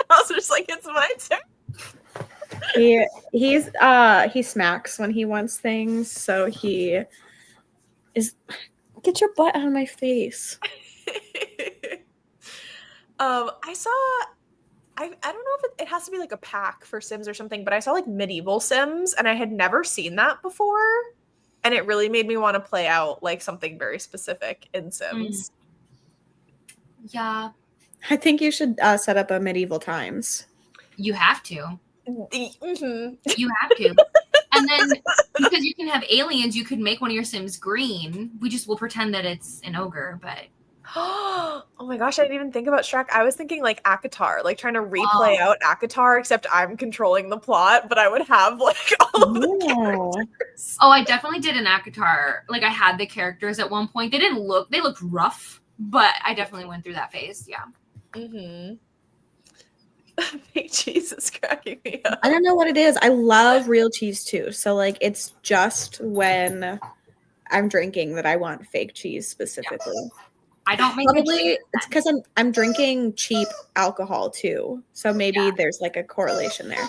Bowser's like, it's my turn. He smacks when he wants things, so he is. Get your butt out of my face. I don't know if it has to be like a pack for Sims or something, but I saw like medieval Sims and I had never seen that before. And it really made me want to play out like something very specific in Sims. Yeah. I think you should set up a medieval times. You have to. Mm-hmm. You have to. And then because you can have aliens, you could make one of your Sims green. Will pretend that it's an ogre, but Oh my gosh, I didn't even think about Shrek. I was thinking like ACOTAR, like trying to replay out ACOTAR, except I'm controlling the plot, but I would have like all of the characters. Oh, I definitely did an ACOTAR. Like I had the characters at one point. They looked rough, but I definitely went through that phase. Yeah. Mm-hmm. Fake cheese is cracking me up. I don't know what it is. I love real cheese too. So like it's just when I'm drinking that I want fake cheese specifically. Yeah. I don't make Probably it's because I'm drinking cheap alcohol too. So maybe there's like a correlation there.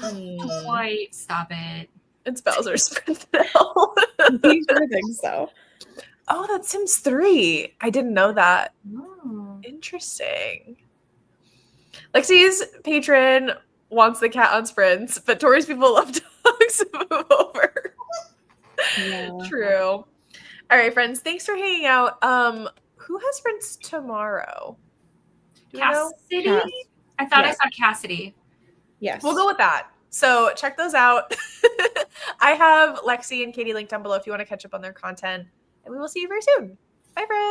Boy, stop it. It's Bowser's friend now. You sure think so? Oh, that's Sims 3. I didn't know that. Oh. Interesting. Lexi's patron wants the cat on sprints, but Tori's people love dogs to move over. Yeah. True. All right, friends. Thanks for hanging out. Who has sprints tomorrow? Do we know? Cassidy? Cass. I thought I Yes. saw Cassidy. Yes. We'll go with that. So check those out. I have Lexi and Katie linked down below if you want to catch up on their content. And we will see you very soon. Bye, friends.